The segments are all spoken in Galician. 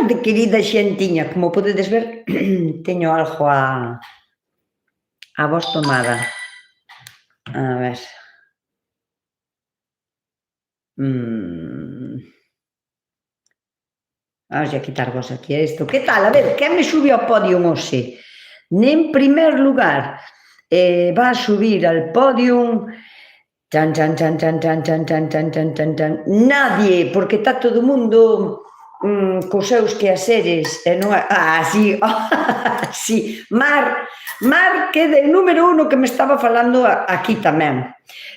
tarde, querida xentiña. Como podedes ver, teño algo a voz tomada. A ver. Vamos a quitar vos aquí a isto. Que tal? A ver, quen me sube ao podio hoxe? En primer lugar, va a subir al podio... Chan, chan, chan, chan, chan, chan, chan, chan, chan, chan, chan. Nadie, porque está todo o mundo cos seus quehaseres, e non... sí, sí, Mar, que é de número 1 que me estaba falando aquí tamén.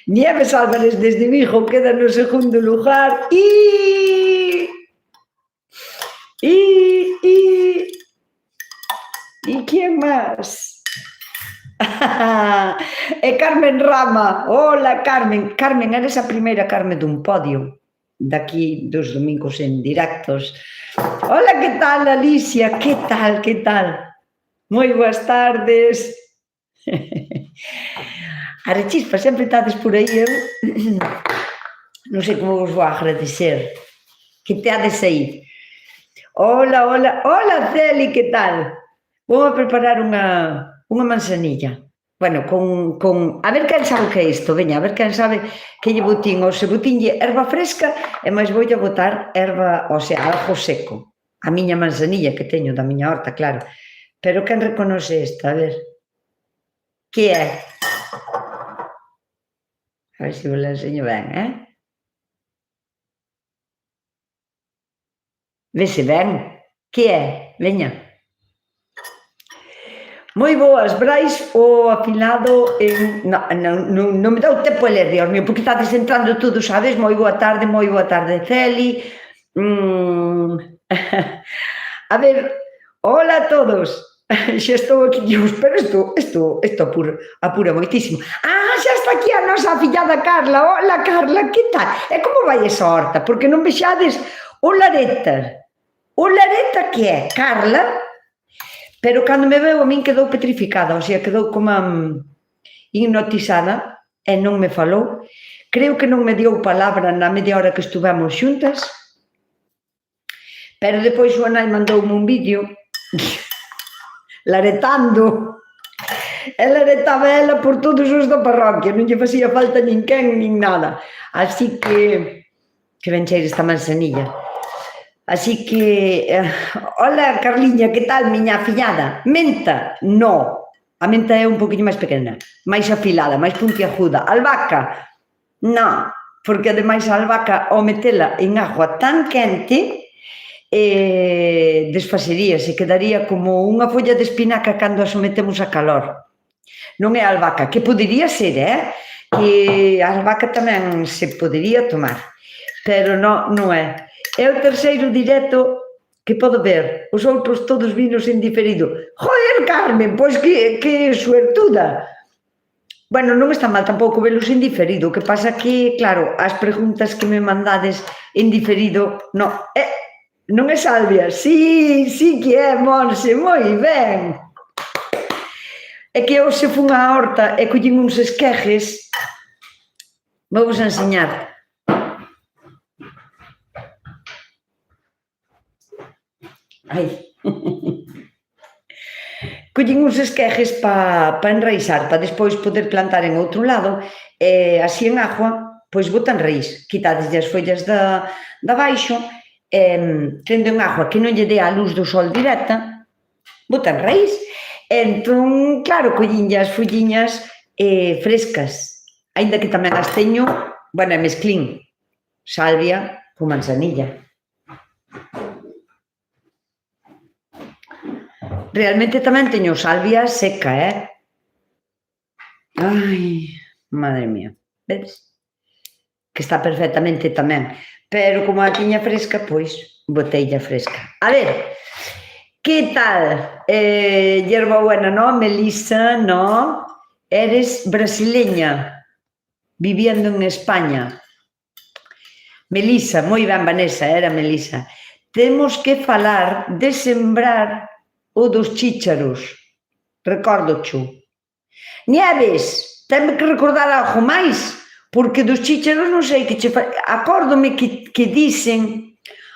Nieves Álvarez desde Vigo queda no segundo lugar e quen máis? E Carmen Rama. Hola, Carmen. Carmen, eres a primeira Carmen dun podio daqui dos domingos en directos. Hola, que tal, Alicia? Que tal, que tal? Moi boas tardes. Arechispa, sempre estades por aí, eu non sei como vos vou agradecer que te hades aí. Hola, hola, hola, Celi, que tal? Vou a preparar unha manzanilla. Bueno, con... A ver quen sabe o que é isto, veña, a ver quen sabe que lle botín. O se botinlle erva fresca e máis voulle botar erva, o sea, algo seco. A miña manzanilla que teño da miña horta, claro. Pero quen reconoce esta, a ver. Que é? A ver se vos la enseño ben, Vese ben? Que é? Veña. Moi boas, Brais, o afilado non me dá o tempo a ler, Dios mío, porque estades entrando todos, sabes? Moi boa tarde, Celi. A ver, hola a todos. Xa estou aquí, Dios, pero isto apura moitísimo. Xa está aquí a nosa afillada Carla. Hola, Carla, que tal? E como vai esa horta? Porque non vexades o Lareta. O Lareta que é? Carla? Pero cando me veu a min quedou petrificada, o sea, quedou como hipnotizada e non me falou. Creo que non me deu palabra na media hora que estuvemos xuntas, pero depois o nai mandoume un vídeo laretando. E laretaba ela por todos os da parroquia, non lle facía falta nin quen nin nada. Así que ben cheira esta manzanilla. Así que, hola, Carliña, que tal, miña afillada? Menta? No, a menta é un poquinho máis pequena, máis afilada, máis puntiaguda. Albahaca? No, porque ademais a albahaca, ao metela en agua tan quente, desfaseríase, quedaría como unha folla de espinaca cando a sometemos a calor. Non é albahaca, que podería ser, que a albahaca tamén se podería tomar, pero non é. É o terceiro directo que podo ver, os outros todos vinos en diferido. Joder, Carmen, pois que suertuda. Bueno, non está mal tampouco velos en diferido, o que pasa que, claro, as preguntas que me mandades en diferido, non é Salvia. Sí que é, Monse, moi ben. É que hoxe fun á horta e collín uns esquejes, vou vos enseñar. Collín uns esquejes para enraizar, para despois poder plantar en outro lado, e así en agua, pois botan raíz. Quitadeslle as follas da baixo, tendo en agua que non lle dé a luz do sol directa, botan raíz. Entón, claro, collínlle as folliñas frescas, aínda que tamén as teño, bueno, mezclín, salvia con manzanilla. Realmente tamén teño salvia seca, Ai, madre mía, vedes? Que está perfectamente tamén. Pero como a tiña fresca, pois, boteilla fresca. A ver, que tal? Hierba buena, non? Melissa, non? Eres brasileña, viviendo en España. Melissa, moi ben, Vanessa, era Melissa. Temos que falar de sembrar o dos chícharos. Recórdocho. Nieves, tenme que recordar algo máis, porque dos chícharos non sei que che... Acórdome que dicen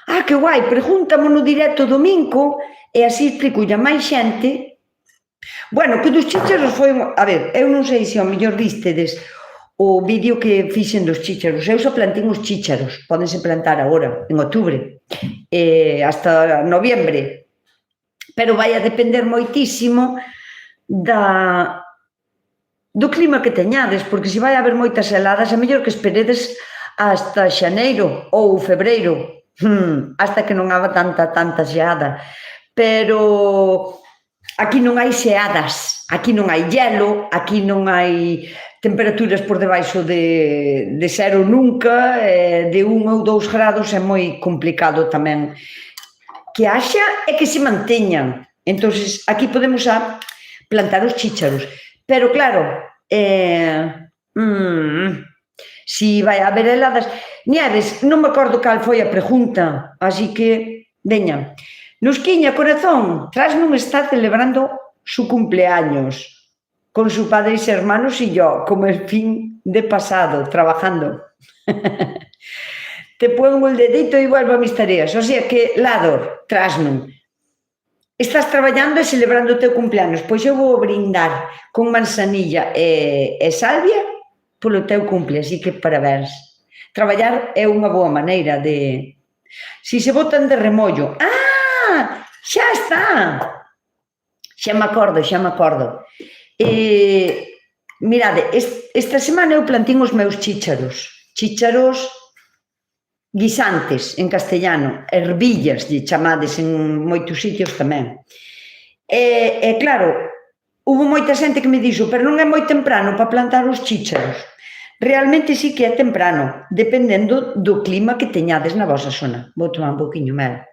Ah, que guai, pregúntamo no directo domingo e así explico a máis xente. Bueno, que dos chícharos foi... A ver, eu non sei se ao mellor vistedes o vídeo que fixen dos chícharos. Eu só plantín os chícharos, pódense plantar agora, en outubro, hasta noviembre. Pero vai a depender moitísimo do clima que teñades, porque se vai haber moitas heladas, é mellor que esperedes hasta xaneiro ou febreiro, hasta que non haga tanta xeada. Pero aquí non hai xeadas, aquí non hai hielo, aquí non hai temperaturas por debaixo de cero nunca, de 1 ou 2 grados é moi complicado tamén que haxa e que se manteñan. Entón, aquí podemos plantar os chícharos. Pero claro, si vai haber heladas... Nieves, non me acordo cal foi a pregunta, así que, veña. Nusquiña, corazón, Trasnum está celebrando su cumpleaños con su padre y sus hermanos y yo, como el fin de pasado, trabajando. Te pongo el dedito y vuelvo a mis tareas. O sea que, Lador, Trasnum, estás traballando e celebrando o teu cumpleaños, pois eu vou brindar con manzanilla e salvia polo teu cumple, así que parabéns. Traballar é unha boa maneira de... Si se botan de remollo... Xa está! Xa me acordo. Mirade, esta semana eu plantín os meus chícharos guisantes, en castellano, ervillas, lle chamades en moitos sitios tamén. E claro, hubo moita xente que me dixo, pero non é moi temprano para plantar os chícharos. Realmente sí que é temprano, dependendo do clima que teñades na vosa zona. Vou tomar un poquinho mel.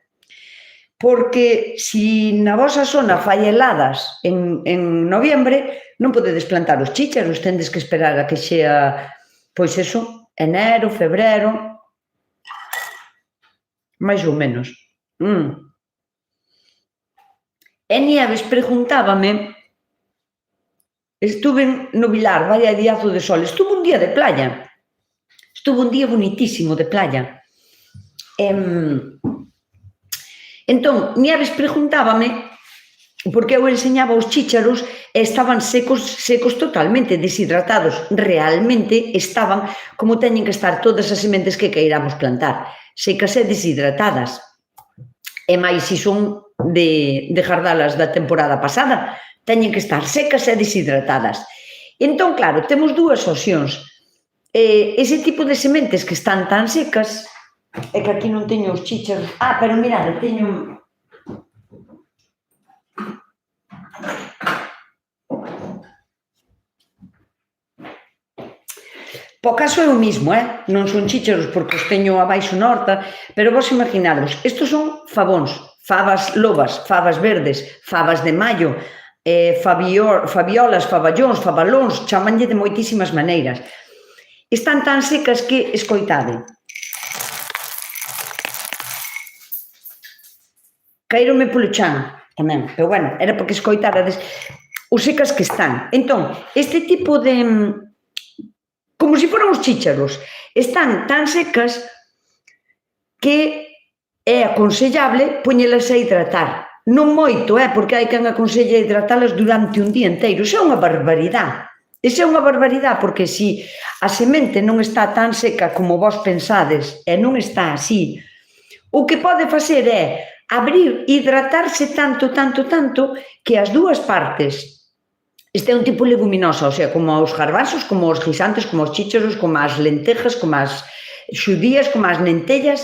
Porque se na vosa zona fai heladas en noviembre, non podedes plantar os chícharos, tendes que esperar a que xea, pois eso, enero, febrero, máis ou menos. E Nieves preguntábame, estuve no Vilar, vaya diazo de sol, estuve un día de playa, estuve un día bonitísimo de playa. Entón, Nieves preguntábame, porque eu enseñaba os chícharos e estaban secos totalmente, deshidratados. Realmente estaban como teñen que estar todas as sementes que queiramos plantar, secas e deshidratadas. E máis se son de jardalas da temporada pasada, teñen que estar secas e deshidratadas. Entón, claro, temos dúas opcións. Ese tipo de sementes que están tan secas... É que aquí non teño os chícharos. Pero mirade, teño... Po caso é o mismo, non son chícharos porque os teño abaixo na horta, pero vos imaginaros, estos son fabóns, fabas lobas, fabas verdes, fabas de maio, fabiolas, faballóns, fabalóns, chamanlle de moitísimas maneiras. Están tan secas que, escoitade, caírome polo chan tamén, pero bueno, era porque escoitarades o secas que están. Entón, este tipo de... como se foran os chícharos, están tan secas que é aconsellable poñelas a hidratar. Non moito, porque hai quen aconsella hidratalas durante un día inteiro. Iso é unha barbaridade. Iso é unha barbaridade, porque se a semente non está tan seca como vos pensades e non está así, o que pode facer é abrir, hidratarse tanto, que as dúas partes, este é un tipo leguminosa, o sea, como os garbanzos, como os guisantes, como os chícharos, como as lentejas, como as xudías, como as lentellas,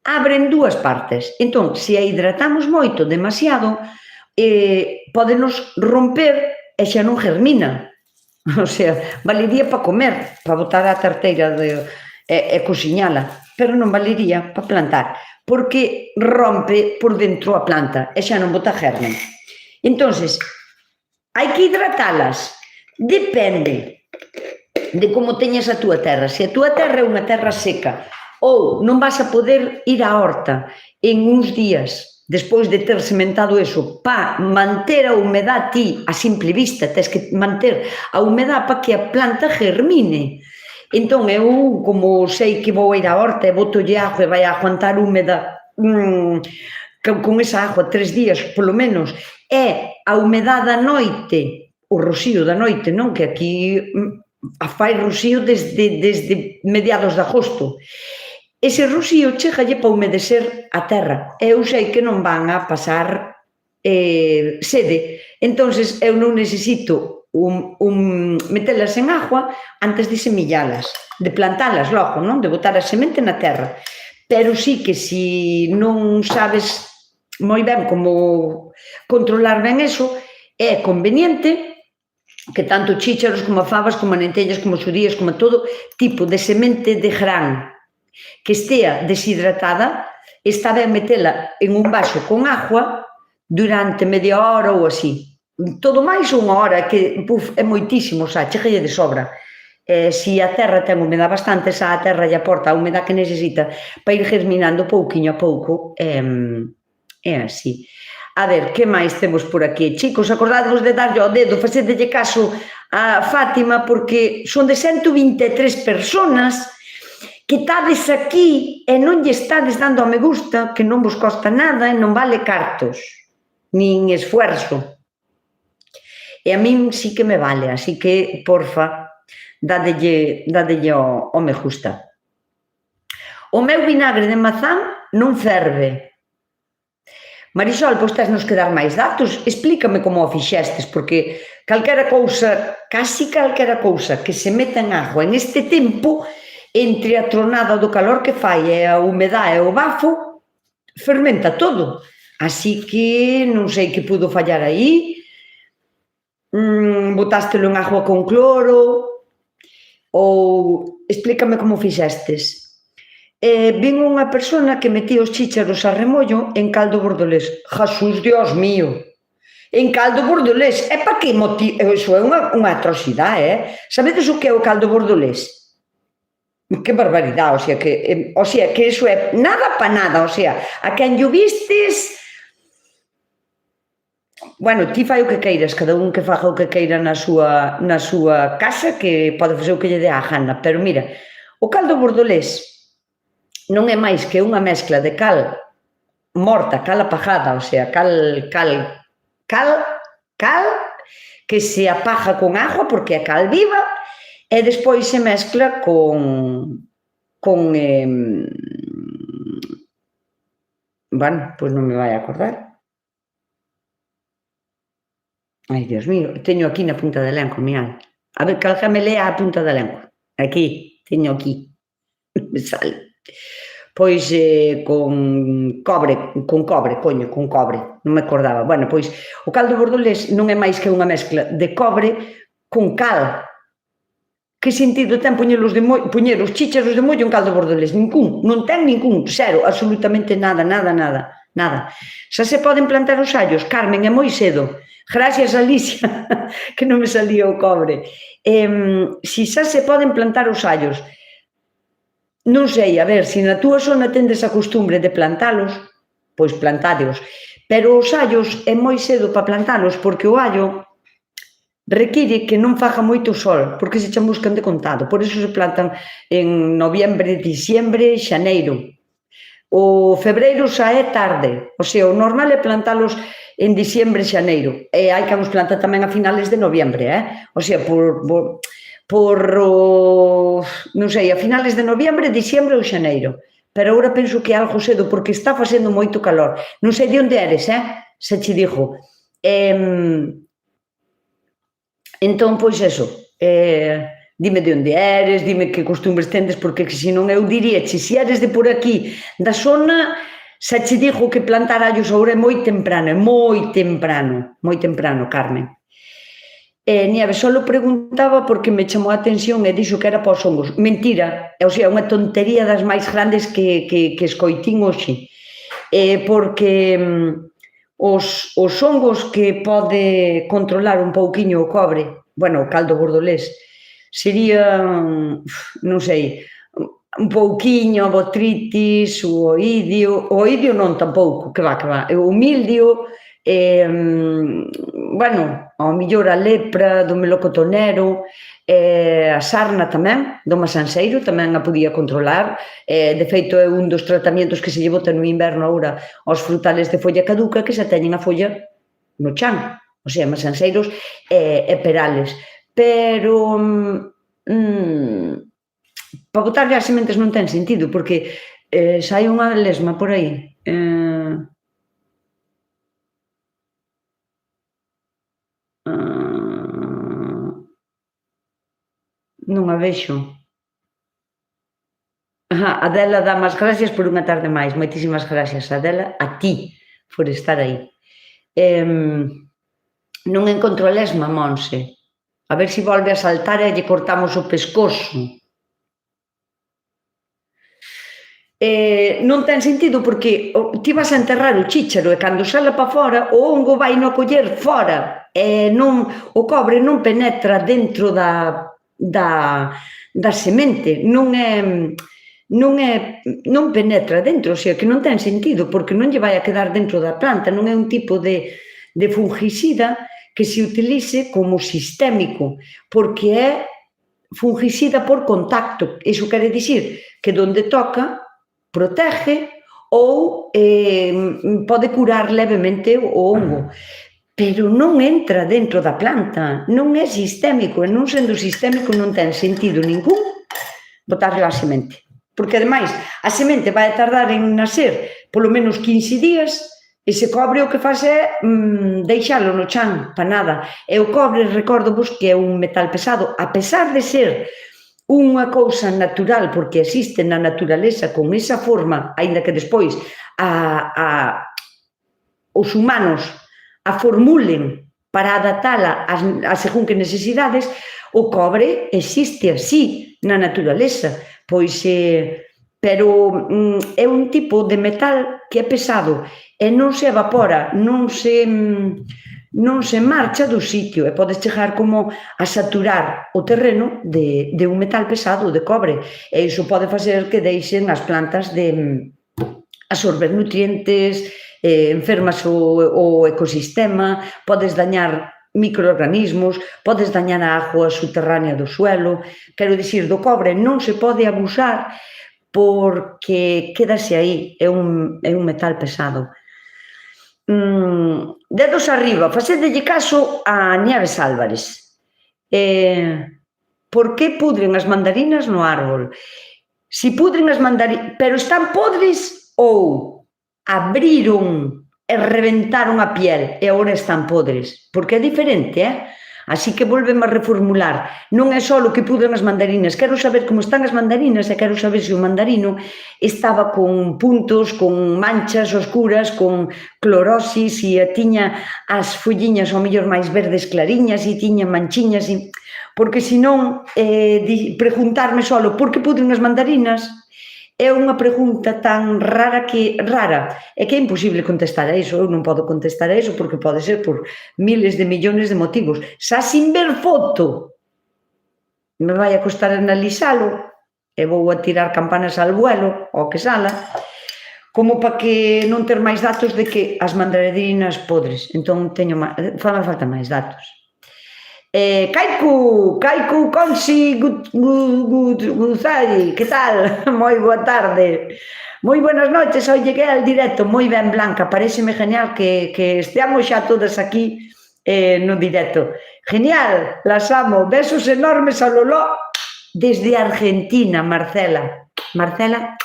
abren dúas partes. Entón, se a hidratamos moito, demasiado, pódenos romper e xa non germina. O sea, valería para comer, para botar a tarteira e cociñala, pero non valería para plantar, porque rompe por dentro a planta e xa non bota germen. Entonces, hai que hidratalas. Depende de como teñas a túa terra. Se a túa terra é unha terra seca ou non vas a poder ir á horta en uns días despois de ter sementado eso para manter a humedade ti a simple vista, tens que manter a humedade para que a planta germine. Entón, eu, como sei que vou ir á horta e botolle agua e vai a aguantar húmeda con esa agua 3 días, polo menos, e a humedade da noite, o rocío da noite, non? Que aquí fai rocío desde mediados de agosto. Ese rocío chegalle para humedecer a terra. E eu sei que non van a pasar sede. Entonces, eu non necesito metelas en agua antes de semillalas, de plantalas logo, non? De botar a semente na terra. Pero sí que si non sabes moi ben como controlar ben eso, é conveniente que tanto chícharos como fabas, como lentellas, como xudías, como todo tipo de semente de gran que estea deshidratada, está ben metela en un vaso con agua durante media hora ou así. Todo máis unha hora, que é moitísimo, xa, chegalle de sobra. Se a terra ten humedad bastante, xa a terra lle aporta a humedad que necesita para ir germinando pouquiño a pouco, é así. A ver, que máis temos por aquí? Chicos, acordádevos de darlle ao dedo, facedelle caso a Fátima, porque son de 123 personas que estades aquí e non lle estades dando a me gusta, que non vos costa nada e non vale cartos, nin esfuerzo. E a min sí que me vale, así que, porfa, dadelle o me gusta. O meu vinagre de mazán non ferve. Marisol, pois tesnos que dar máis datos, explícame como o fixestes, porque calquera cousa, casi calquera cousa que se meta en agua en este tempo, entre a tronada do calor que fai e a humedade e o bafo, fermenta todo. Así que non sei que pudo fallar aí, botástelo en agua con cloro, ou explícame como fixestes. Vin unha persona que metía os chícharos a remollo en caldo bordolés. Jesús, Dios mío! En caldo bordolés. E para que motivo? Iso é unha atrocidade, Sabedes o que é o caldo bordolés? Que barbaridade, o sea, que iso é nada para nada, o sea, a quen llo vistes... Bueno, ti fai o que queiras, cada un que faga o que queira na súa casa, que pode facer o que lle dé a gana, pero mira, o caldo bordolés non é máis que unha mezcla de cal morta, cal apagada, o sea, cal que se apaga con agua porque é cal viva e despois se mezcla con bueno, pois non me vai a acordar. Ai, Dios mío, teño aquí na punta da lengua, miña. A ver, calca me lea a punta da lengua. Aquí, teño aquí. Me sale. Pois con cobre, non me acordaba. Bueno, pois o caldo bordolés non é máis que unha mezcla de cobre con cal. Que sentido ten poñer os chícharos de mollo en caldo bordolés? Ningún, non ten ningún, cero, absolutamente nada. Xa se poden plantar os allos, Carmen, é moi cedo. Gracias, Alicia, que non me salía o cobre. Si xa se poden plantar os allos, non sei, a ver, se na túa zona tendes a costumbre de plantalos, pois plantádeos, pero os allos é moi cedo para plantalos, porque o allo require que non faga moito sol, porque se chamuscan de contado, por iso se plantan en noviembre, diciembre, xaneiro. O febreiro xa é tarde, o sea, o normal é plantalos en diciembre, xaneiro, e hai que os planta tamén a finales de noviembre, o sea, non sei, a finales de noviembre, diciembre ou xaneiro. Pero agora penso que é algo cedo, porque está facendo moito calor. Non sei de onde eres, se che digo. Entón, pois eso, dime de onde eres, dime que costumbres tendes, porque se non eu diría, se eres de por aquí, da zona, xa che digo que plantar allos agora é moi temprano, Carmen. Nieves, só preguntaba porque me chamou a atención e dixo que era para os hongos. Mentira, o sea, unha tontería das máis grandes que escoitín hoxe. Porque os hongos que pode controlar un pouquiño o cobre, bueno, o caldo bordolés, serían, non sei, un pouquiño a botritis, o oidio non tampouco, que va, o mildio, bueno, ao mellor a lepra do melocotonero, A sarna tamén, do masanseiro, tamén a podía controlar. De feito, é un dos tratamentos que se lle bota no inverno agora aos frutales de folla caduca que xa teñen a folla no chan, o sea, masanseiros e perales. Pero para botarlle as sementes non ten sentido, porque sai unha lesma por aí. Non a vexo. Adela dá as gracias por unha tarde máis. Moitísimas gracias, Adela, a ti por estar aí. Non encontro a lesma, Monse. A ver se volve a saltar e lle cortamos o pescozo. Non ten sentido porque ti vas a enterrar o chícharo e cando sale para fora o hongo vai no coller fora e non, o cobre non penetra dentro da semente, non penetra dentro, o sea, que non ten sentido porque non lle vai a quedar dentro da planta, non é un tipo de fungicida que se utilice como sistémico, porque é fungicida por contacto. Iso quere dicir que donde toca protege ou pode curar levemente o hongo, pero non entra dentro da planta, non é sistémico, e non sendo sistémico non ten sentido ningún botarle a semente, porque ademais a semente vai tardar en nacer polo menos 15 días, e se cobre o que faz é deixalo no chan, para nada. E o cobre, recordovos que é un metal pesado, a pesar de ser unha cousa natural, porque existe na naturaleza con esa forma, aínda que despois os humanos a formulen para adaptala a según que necesidades, o cobre existe así na naturaleza, pois, pero é un tipo de metal que é pesado e non se evapora, non se marcha do sitio e podes chegar como a saturar o terreno de un metal pesado, de cobre, e iso pode facer que deixen as plantas de absorber nutrientes, enfermas o ecosistema, podes dañar microorganismos, podes dañar a agua subterránea do suelo. Quero dicir, do cobre non se pode abusar porque quédase aí, é un metal pesado. Dedos arriba, facedelle caso a Nieves Álvarez. Por que pudren as mandarinas no árbol? Si pudren as mandarinas, pero están podres ou abriron e reventaron a piel e agora están podres, porque é diferente, Así que volvemos a reformular. Non é só o que pudren as mandarinas, quero saber como están as mandarinas e quero saber se o mandarino estaba con puntos, con manchas oscuras, con clorosis, e tiña as folliñas ao mellor máis verdes clariñas e tiña manchiñas, porque senón preguntarme só por que pudren as mandarinas é unha pregunta tan rara é que é imposible contestar a iso. Eu non podo contestar a iso porque pode ser por miles de millóns de motivos. Xa sin ver foto me vai a costar analizalo e vou a tirar campanas al vuelo ao que sala, como para que non ter máis datos de que as mandarinas podres. Entón falta máis datos. Kaiku Consi Guzari, que tal? Moi boa tarde, moi buenas noches. Hoy llegué al directo, moi ben, Blanca, pareceme genial que esteamos xa todas aquí no directo. Genial, las amo, besos enormes a Lolo desde Argentina, Marcela. Marcela,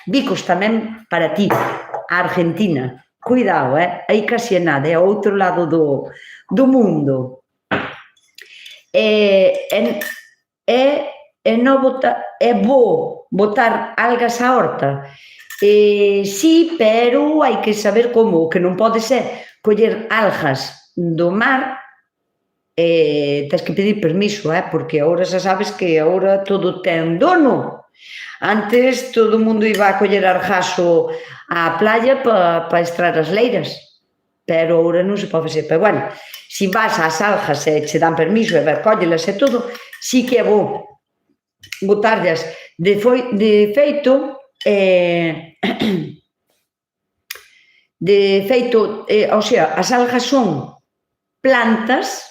bicos tamén para ti, a Argentina. Cuidado, aí casi nada, é ao outro lado do mundo. É bo botar algas á horta? Sí, pero hai que saber como, que non pode ser coller algas do mar, tens que pedir permiso, porque agora xa sabes que agora todo ten dono. Antes todo o mundo iba a coller argaso á playa para extraer as leiras, pero agora non se pode facer. Pero bueno, se vas ás algas e che dan permiso e ver, cóllelas e todo, sí que é bo botarlas. De feito, o sea, as algas son plantas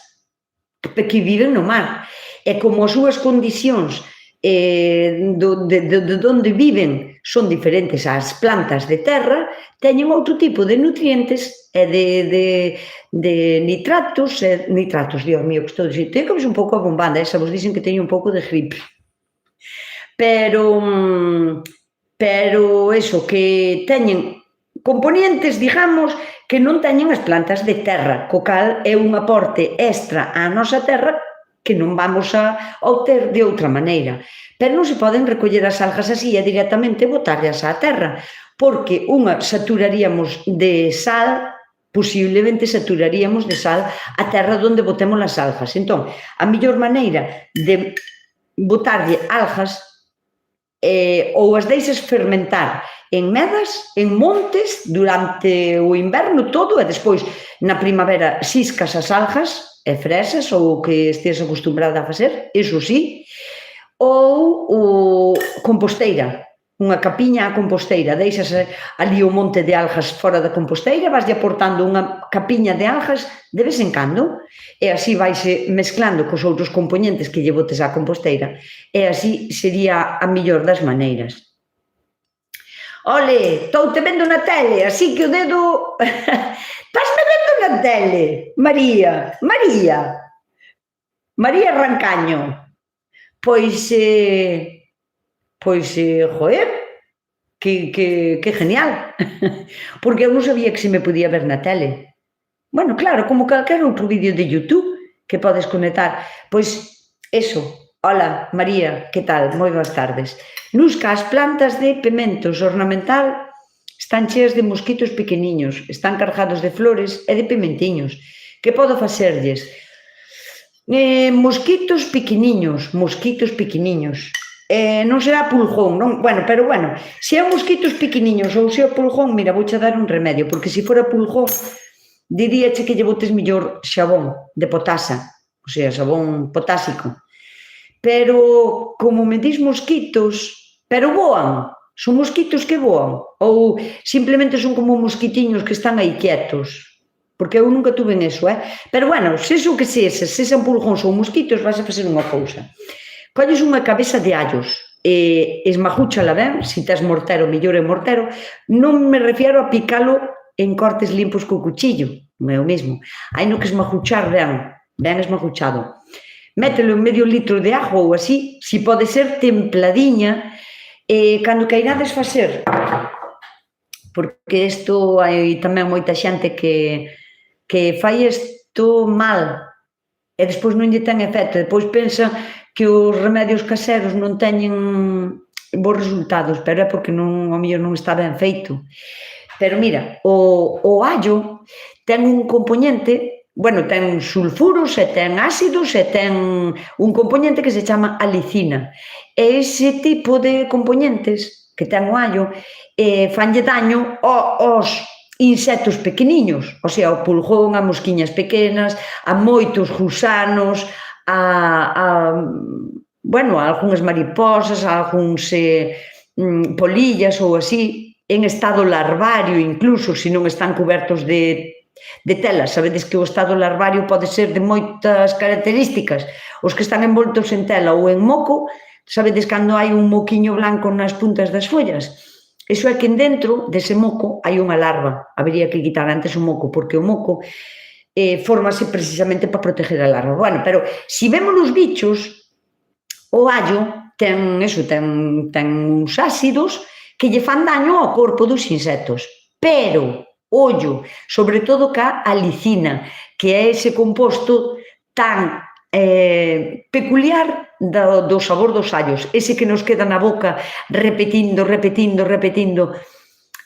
que viven no mar E como as súas condicións de onde viven son diferentes ás plantas de terra, teñen outro tipo de nutrientes e de nitratos, Dios mío, que estou dicindo, teño que un pouco abombada, esa vos dicen que teño un pouco de gripe. Pero eso, que teñen componentes, digamos, que non teñen as plantas de terra, co cal é un aporte extra á nosa terra que non vamos a obter de outra maneira. Pero non se poden recoller as algas así e directamente botarlas á terra, porque unha, saturaríamos de sal, posiblemente saturaríamos de sal a terra onde botemos as algas. Entón, a mellor maneira de botarlle algas ou as deixas fermentar en medas, en montes, durante o inverno todo, e despois na primavera xiscas as algas e fresas ou o que estés acostumbrada a facer, iso sí, ou composteira, unha capiña a composteira, deixas ali o monte de algas fora da composteira, vaslle aportando unha capiña de algas de vez en cando, e así vaise mezclando cos outros componentes que lle botes á composteira, e así sería a mellor das maneiras. Ole, estou te vendo na tele, así que o dedo... Estásme vendo na tele, María Rancaño. Pois, joder, que genial, porque eu non sabía que se me podía ver na tele. Bueno, claro, como calquer outro vídeo de YouTube que podes conectar. Pois, eso, hola, María, que tal? Moi boas tardes. Nusca, as plantas de pementos ornamental están cheas de mosquitos pequeniños, están cargados de flores e de pimentiños. Que podo facerlles? Mosquitos pequeniños. Non será pulgón, non? Pero bueno, se é mosquitos pequeniños ou se é pulgón, mira, vouche dar un remedio, porque se fora pulgón, diríache que lle botes mellor xabón de potasa, o sea, xabón potásico. Pero, como me dis mosquitos, pero voan, son mosquitos que voan, ou simplemente son como mosquitiños que están aí quietos, porque eu nunca tuve en eso, Pero, bueno, se iso que se son pulgóns ou mosquitos, vas a facer unha cousa. Colles unha cabeza de allos, esmajúchala ben, se tes mortero, mellor é mortero, non me refiero a picalo en cortes limpos co cuchillo, non é o mesmo. Hai no que esmajuchar ben esmajuchado. Mételo en medio litro de ajo ou así, se pode ser templadiña, cando queirades facer, porque isto hai tamén moita xente que fai isto mal e despois non lle ten efecto, despois pensa que os remedios caseros non teñen bons resultados, pero é porque ao mellor non está ben feito. Pero mira, o allo ten un componente, bueno, ten sulfuros e ten ácidos e ten un componente que se chama alicina. E ese tipo de componentes que ten o allo fanlle daño aos insectos pequeniños, o sea, ao pulgón, a mosquiñas pequenas, a moitos gusanos, a algunhas mariposas, a algúns polillas ou así, en estado larvario incluso, se non están cobertos de tela. Sabedes que o estado larvario pode ser de moitas características. Os que están envoltos en tela ou en moco, sabedes cando hai un moquiño blanco nas puntas das follas? Iso é que dentro dese moco hai unha larva. Habería que quitar antes o moco, porque o moco fórmase precisamente para proteger a larva. Bueno, pero se vemos os bichos, o allo ten uns ácidos que lle fan daño ao corpo dos insectos. Pero, ollo, sobre todo ca alicina, que é ese composto tan peculiar do sabor dos allos, ese que nos queda na boca repetindo,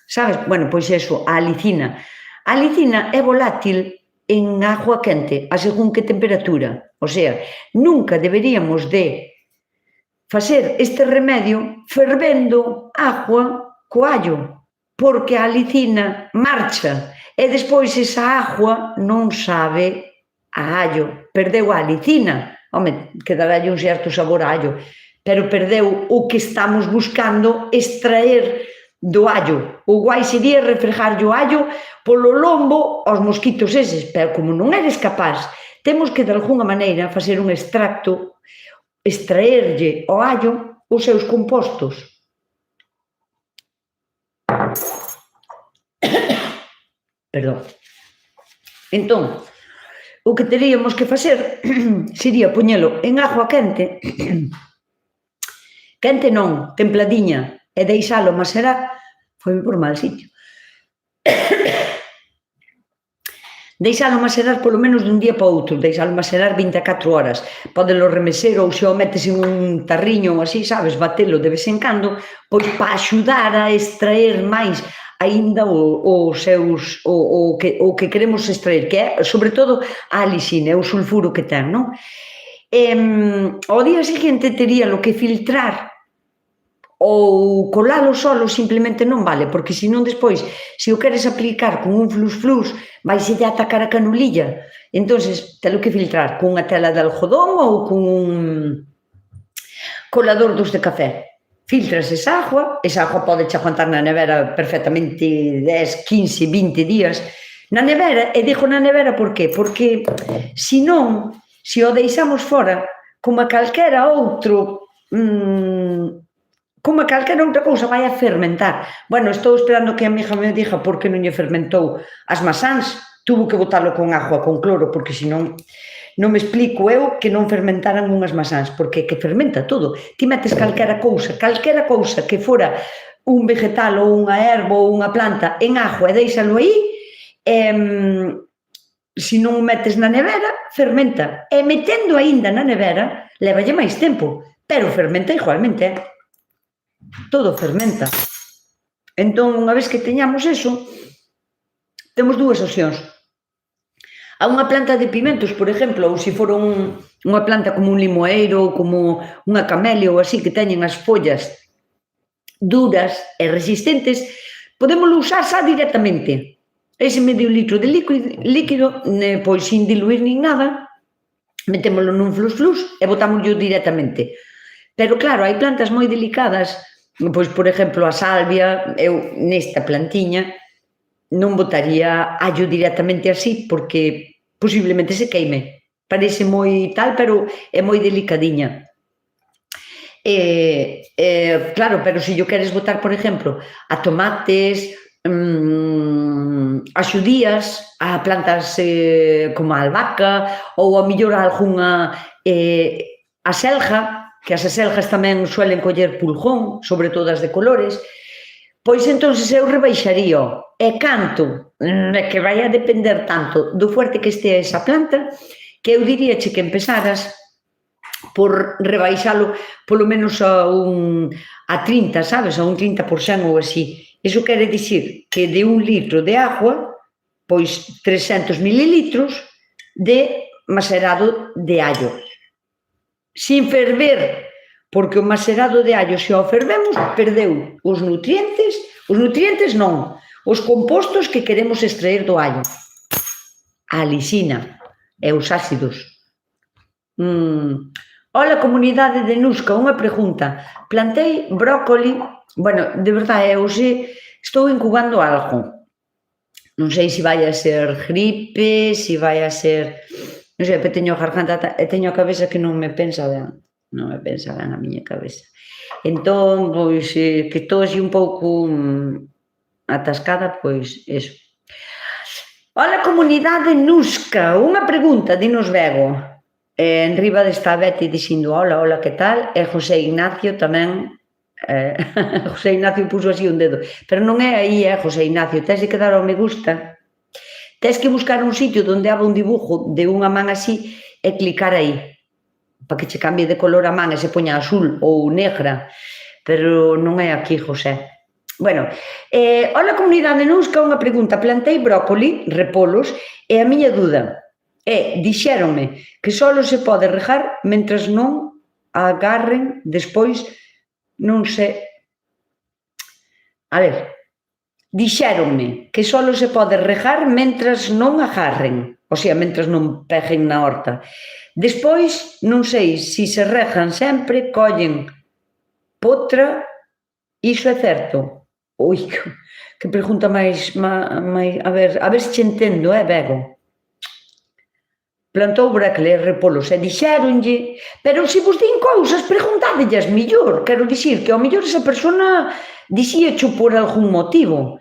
sabes? Bueno, pois eso, a alicina. A alicina é volátil en agua quente, a según que temperatura. O sea, nunca deberíamos de facer este remedio fervendo agua co allo, porque a alicina marcha e despois esa agua non sabe a allo, perdeu a alicina. Home, quedarálle un certo sabor a allo, pero perdeu o que estamos buscando extraer do allo. O guai sería refregarlle o allo polo lombo aos mosquitos eses, pero como non eres capaz, temos que de alguna maneira facer un extracto extraerlle ao allo os seus compostos. Perdón. Entón, o que teríamos que facer sería poñelo en agua quente, quente non, templadiña, e deixalo macerar, foi por mal sitio, deixalo macerar polo menos dun día para outro, deixalo macerar 24 horas, podelo remeser ou se o metes en un tarriño ou así, sabes, batelo de vez en cando, pois para axudar a extraer máis aínda o que queremos extraer, que é, sobre todo, a lisina, o sulfuro que ten, non? Ao día seguinte teríalo que filtrar ou colalo solo simplemente non vale, porque senón despois, se o queres aplicar con un flus-flus, vai se lle atacar a canulilla. Entonces, telo que filtrar con unha tela de algodón ou con un colador dos de café. Filtras esa agua podeche aguantar na nevera perfectamente 10, 15, 20 días na nevera, e digo na nevera por qué? Porque, senón, se o deixamos fora, como a calquera outra cousa vai a fermentar. Bueno, estou esperando que a amiga me diga por que non lle fermentou as masáns, tuvo que botalo con agua, con cloro, porque senón non me explico eu que non fermentaran unhas masáns, porque que fermenta todo. Ti metes calquera cousa que fora un vegetal ou unha herba ou unha planta en agua e deixalo aí, se non o metes na nevera, fermenta. E metendo aínda na nevera, levalle máis tempo, pero fermenta igualmente. Todo fermenta. Entón, unha vez que teñamos eso, temos dúas opcións. A unha planta de pimentos, por exemplo, ou se for unha planta como un limoeiro ou como unha camelia ou así, que teñen as follas duras e resistentes, podémoslo usar xa directamente. Ese medio litro de líquido, pois sin diluir nin nada, metémoslo nun flus-flus e botámoslo directamente. Pero claro, hai plantas moi delicadas, pois, por exemplo, a salvia, eu nesta plantiña non botaría allo directamente así, porque posiblemente se queime. Parece moi tal, pero é moi delicadiña. Claro, pero se yo queres botar, por exemplo, a tomates, a xudías, a plantas como a albahaca, ou a mellor algunha aselga, que as aselgas tamén suelen coller pulgón, sobre todo as de colores, pois entonces eu rebaixaría. E canto? Que vai a depender tanto do fuerte que estea esa planta, que eu diríache que empezaras por rebaixalo polo menos a 30, sabes? A un 30% ou así. Iso quere dicir que de un litro de agua, pois 300 mililitros de macerado de allo. Sin ferver, porque o macerado de allo, se o fervemos, perdeu os nutrientes non, os compostos que queremos extraer do allo. A lisina e os ácidos. Ola, comunidade de Nusca, unha pregunta. Plantei brócoli, bueno, de verdade, hoxe estou incubando algo. Non sei se vai a ser gripe, se vai a ser... Non sei, pero teño a garganta e teño a cabeza que non me pensa ben. Non me pensa ben a miña cabeza. Entón, pois, que estou así un pouco atascada, pois, eso. Ola, comunidade Nusca, unha pregunta, dinos Bego. Enriba desta Betty dicindo hola, hola, que tal? E José Ignacio tamén, José Ignacio puso así un dedo. Pero non é aí, José Ignacio, tens de que dar ao me gusta. Tens que buscar un sitio onde haga un dibujo de unha man así e clicar aí, para que che cambie de color a man e se poña azul ou negra, pero non é aquí, José. Bueno, hola, comunidade Nusca, unha pregunta. Plantei brócoli, repolos, e a miña dúda é, dixéronme que só se pode regar mentras non agarren despois, non sei... A ver... Dixéronme que só se pode regar mentras non agarren, o sea, mentras non peguen na horta. Despois, non sei se se regan sempre, collen potra, iso é certo? Ui, que pregunta máis... A ver se che entendo, Bego. plantou brécol e repolos e dixéronlle, pero se vos din cousas, preguntádelles millor, quero dicir que ao mellor esa persona dixíacho por algún motivo.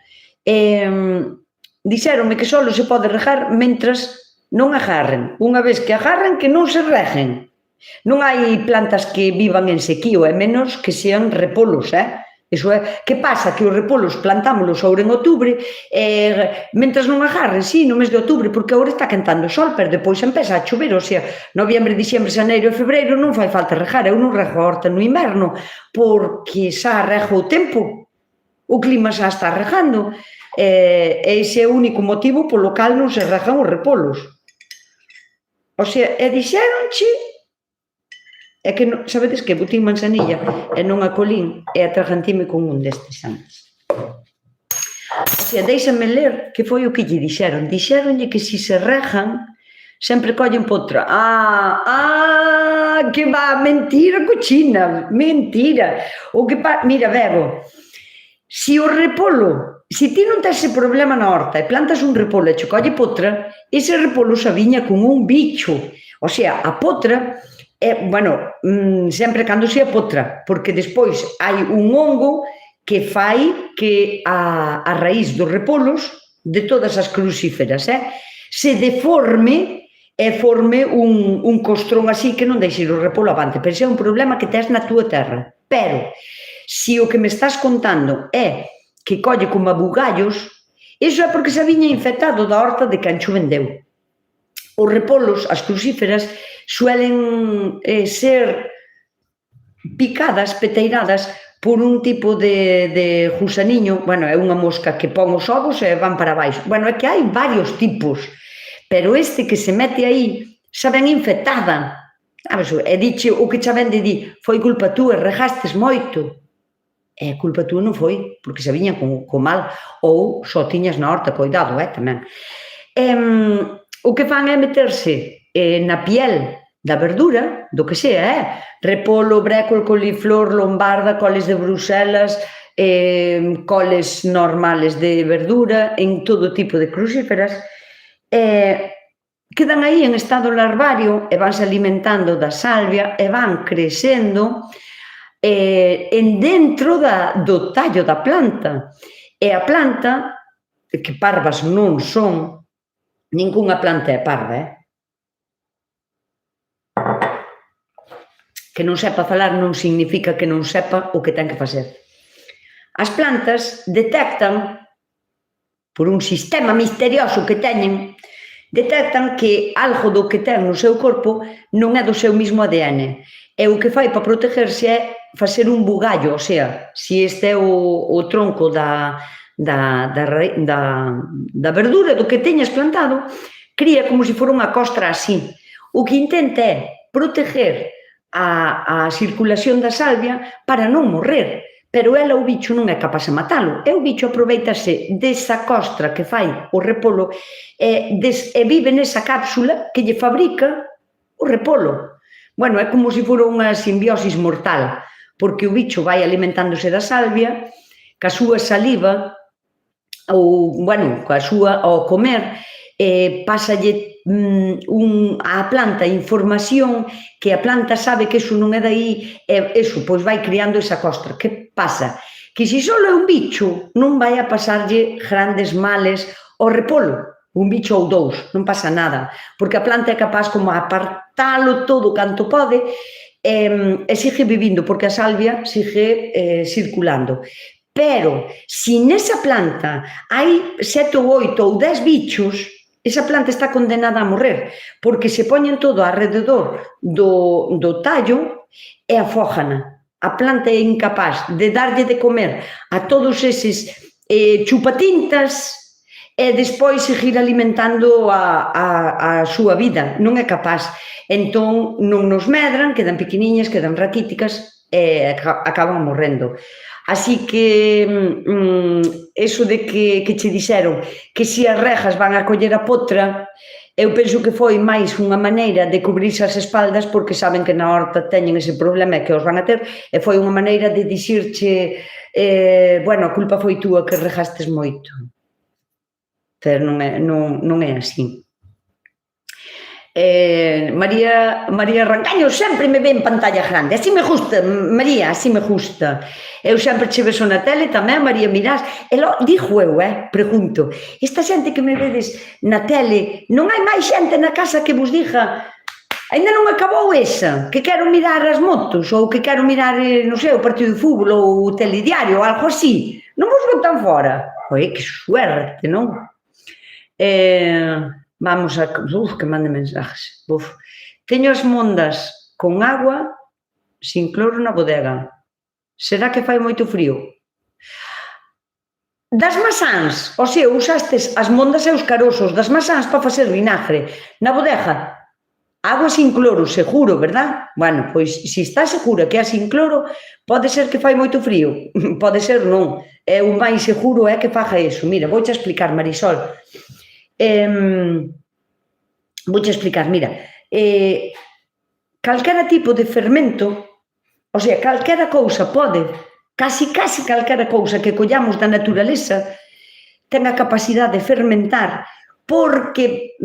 Dixéronme que só se pode regar mentras non agarren. Unha vez que agarren, que non se regen. Non hai plantas que vivan en sequío, e menos que sean repolos, Iso é, que pasa? Que os repolos plantámolos ahora en outubro mentras non agarren, sí, no mes de outubro, porque agora está quentando o sol, pero depois empeza a chover, o sea, noviembre, diciembre, xaneiro e febreiro non fai falta regar, eu non rego a horta no inverno, porque xa rego o tempo, o clima xa está regando, e ese é o único motivo polo cal non se regan os repolos. O sea, e dixéronche é que, sabedes que botín manzanilla e non a colín e atragantime con un destes antes. O sea, déixame ler que foi o que lle dixeron. Dixeronlle que se regan sempre collen potra. Que va, mentira cochina, mentira. O que mira, Bego, se o repolo, se ti non tes ese problema na horta e plantas un repolo e che colle potra, ese repolo xa viña con un bicho. O sea, a potra bueno, sempre cando sea potra, porque despois hai un hongo que fai que a raíz dos repolos de todas as crucíferas se deforme e forme un costrón así que non deixe o repolo avante, pero ese é un problema que tes na túa terra. Pero, se o que me estás contando é que colle como a bugallos, iso é porque xa viña infectado da horta de quen cho vendeu. Os repolos, as crucíferas, suelen ser picadas, peteiradas, por un tipo de gusaniño, bueno, é unha mosca que pon os ovos e van para baixo. Bueno, é que hai varios tipos, pero este que se mete aí xa ven infectada. E diche, o que xa vende di, foi culpa túa, regastes moito. E culpa túa non foi, porque xa viña co mal, ou só tiñas na horta, coidado, tamén. O que fan é meterse na piel da verdura, do que sea, repolo, brécol, coliflor, lombarda, coles de Bruselas, coles normales de verdura, en todo tipo de crucíferas, quedan aí en estado larvario e vanse alimentando da salvia e van crecendo en dentro do tallo da planta. E a planta, que parvas non son, ningunha planta é parva, Que non sepa falar non significa que non sepa o que ten que facer. As plantas detectan, por un sistema misterioso que teñen, detectan que algo do que ten no seu corpo non é do seu mismo ADN. E o que fai para protegerse é facer un bugallo, o sea, se este é o tronco da verdura do que teñas plantado, cría como se fora unha costra así. O que intenta é proteger a circulación da salvia para non morrer, pero ela, o bicho, non é capaz de matalo. E o bicho aproveitase desa costra que fai o repolo e vive nesa cápsula que lle fabrica o repolo. Bueno, é como se fora unha simbiosis mortal, porque o bicho vai alimentándose da salvia, ca súa saliva, ou, bueno, ca súa, ao comer, pásalle a planta información que a planta sabe que eso non é dai, e eso, pois vai criando esa costra. Que pasa? Que se só é un bicho, non vai a pasarlle grandes males ao repolo, un bicho ou dous, non pasa nada, porque a planta é capaz como apartalo todo canto pode e sigue vivindo, porque a salvia sigue circulando. Pero, se nesa planta hai 7 ou 8 ou 10 bichos, esa planta está condenada a morrer, porque se poñen todo alrededor do tallo e afógana. A planta é incapaz de darlle de comer a todos eses chupatintas e despois seguir alimentando a súa vida. Non é capaz. Entón, non nos medran, quedan pequeniñas, quedan raquíticas e acaban morrendo. Así que eso de que che dixeron que se as rejas van a coller a potra, eu penso que foi máis unha maneira de cubrirse as espaldas porque saben que na horta teñen ese problema e que os van a ter, e foi unha maneira de dicirche bueno, a culpa foi túa que regastes moito. Pero non é así. María Rangaño sempre me ve en pantalla grande, así me gusta, María, así me gusta. Eu sempre che vexo na tele tamén, María Mirás, e dixo eu, pregunto, esta xente que me vedes na tele, non hai máis xente na casa que vos diga, ainda non acabou esa, que quero mirar as motos, ou que quero mirar, non sei, o partido de fútbol, ou o telediario, ou algo así, non vos botan fora? Oi, que suerte, non? Vamos a... que mande mensajes. Teño as mondas con agua sin cloro na bodega. Será que fai moito frío? Das masáns, o sea, usastes as mondas e os carosos das masáns para facer vinagre. Na bodega, agua sin cloro, seguro, verdad? Bueno, pois, se está segura que é sin cloro, pode ser que fai moito frío. Pode ser non. O máis seguro é que faga eso. Mira, vouche explicar, Marisol. Vouche explicar, mira, calquera tipo de fermento, o sea, calquera cousa pode, casi calquera cousa que collamos da naturaleza ten a capacidade de fermentar, porque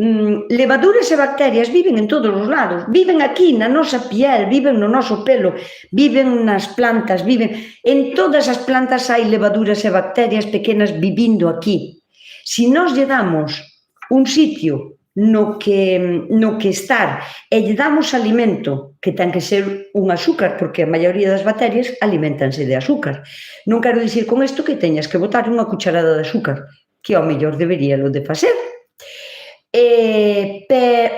levaduras e bacterias viven en todos os lados, viven aquí na nosa piel, viven no noso pelo, viven nas plantas, viven en todas as plantas hai levaduras e bacterias pequenas vivindo aquí. Se nós lle damos un sitio no que estar e lle damos alimento, que ten que ser un azúcar, porque a maioría das bacterias alimentanse de azúcar. Non quero dicir con isto que teñas que botar unha cucharada de azúcar, que ao mellor deberíalo de facer.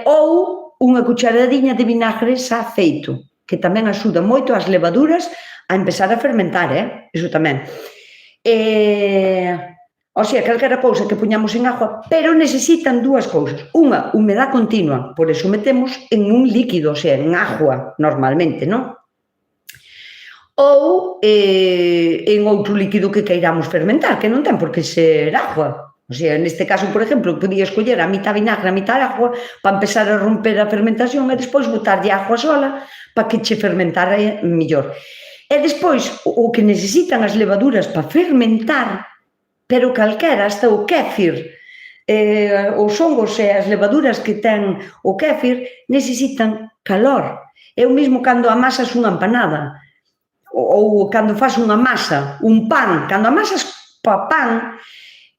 Ou unha cucharadiña de vinagre xa feito, que tamén axuda moito as levaduras a empezar a fermentar, iso tamén. O sea, calquera cousa que puñamos en agua, pero necesitan dúas cousas. Unha, humedad continua, por eso metemos en un líquido, o sea, en agua, normalmente, non? Ou en outro líquido que queiramos fermentar, que non ten por que ser agua. O sea, neste caso, por exemplo, podía escoller a mitad vinagre, a mitad agua, para empezar a romper a fermentación e despois botarlle agua sola para que che fermentara mellor. E despois, o que necesitan as levaduras para fermentar, pero calquera, hasta o kéfir, os hongos e as levaduras que ten o kéfir necesitan calor. É o mesmo cando amasas unha empanada, ou cando faz unha masa, un pan, cando amasas pa pan,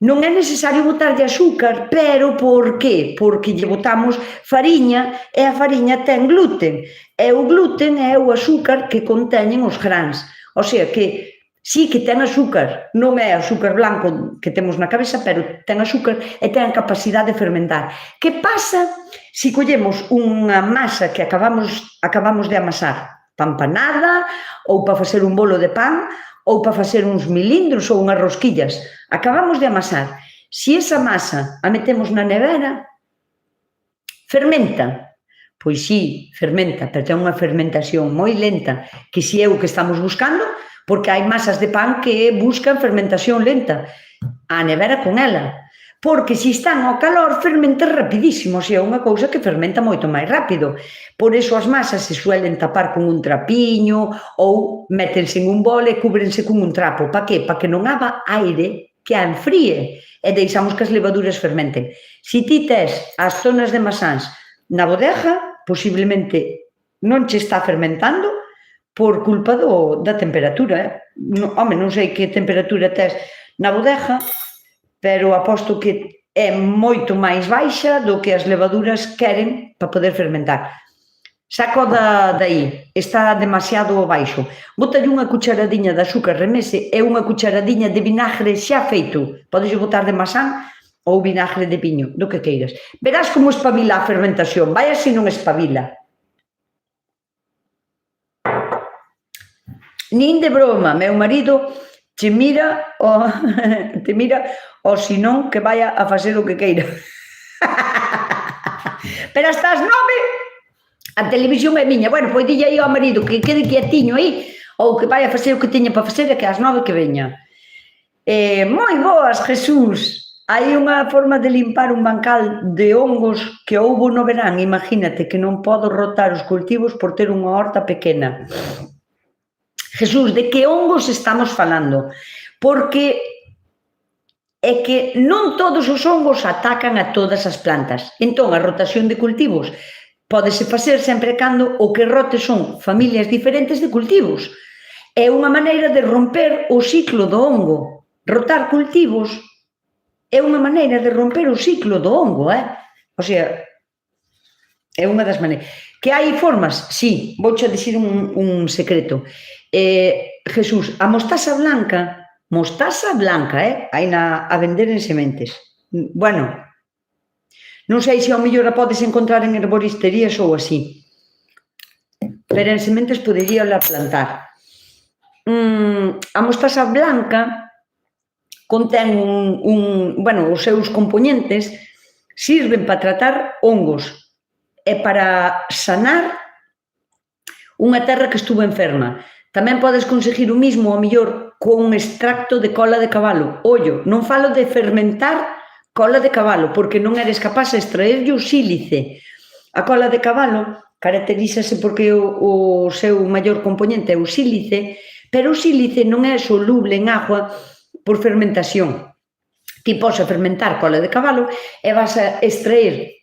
non é necesario botarlle azúcar, pero por qué? Porque lle botamos fariña e a fariña ten gluten, e o gluten é o azúcar que conteñen os grans. O sea que sí que ten azúcar, non é azúcar blanco que temos na cabeza, pero ten azúcar e ten a capacidade de fermentar. Que pasa se collemos unha masa que acabamos de amasar? Pa empanada, ou para facer un bolo de pan, ou para facer uns milindros ou unhas rosquillas. Acabamos de amasar. Se esa masa a metemos na nevera, fermenta. Pois sí, fermenta, pero ten unha fermentación moi lenta, que si é o que estamos buscando, porque hai masas de pan que buscan fermentación lenta. A nevera con ela. Porque se están ao calor, fermenta rapidísimo, o sea, unha cousa que fermenta moito máis rápido. Por iso as masas se suelen tapar con un trapiño ou métense en un bol e cúbrense con un trapo. Pa que? Pa que non haga aire que a enfríe e deixamos que as levaduras fermenten. Se ti tes as zonas de masáns na bodega, posiblemente non che está fermentando por culpa da temperatura. Home, non sei que temperatura tes na bodega, pero aposto que é moito máis baixa do que as levaduras queren para poder fermentar. Saco dai, está demasiado baixo. Bótalle unha cucharadiña de azúcar remese e unha cucharadiña de vinagre xa feito. Podes botar de masán ou vinagre de piño, do que queiras. Verás como espabila a fermentación, vai así non espabila. Nin de broma, meu marido te mira ou senón que vaya a facer o que queira. Pero hasta as 9 a televisión é miña. Bueno, pois dille aí ao marido que quede quietiño aí ou que vai a facer o que teña para facer e que ás 9 que veña. Moi boas, Jesús. Hai unha forma de limpar un bancal de hongos que houbo no verán. Imagínate que non podo rotar os cultivos por ter unha horta pequena. Jesús, de que hongos estamos falando? Porque é que non todos os hongos atacan a todas as plantas. Entón, a rotación de cultivos Pódese facer sempre cando o que rote son familias diferentes de cultivos. É unha maneira de romper o ciclo do hongo. Rotar cultivos é unha maneira de romper o ciclo do hongo, O sea, é unha das maneiras. Que hai formas? Sí, vouche dicir un secreto. Jesús, a mostaza blanca, hai a vender en sementes. Bueno, non sei se ao mellor a podes encontrar en herboristerías ou así, pero en sementes podería la plantar. A mostaza blanca contén os seus componentes sirven para tratar hongos e para sanar unha terra que estuvo enferma. Tamén podes conseguir o mismo, ao mellor, con un extracto de cola de cabalo. Ollo, non falo de fermentar cola de cabalo, porque non eres capaz de extraerlle o sílice. A cola de cabalo caracterízase porque o seu maior componente é o sílice, pero o sílice non é soluble en agua por fermentación. Ti podes fermentar cola de cabalo e vas a extraer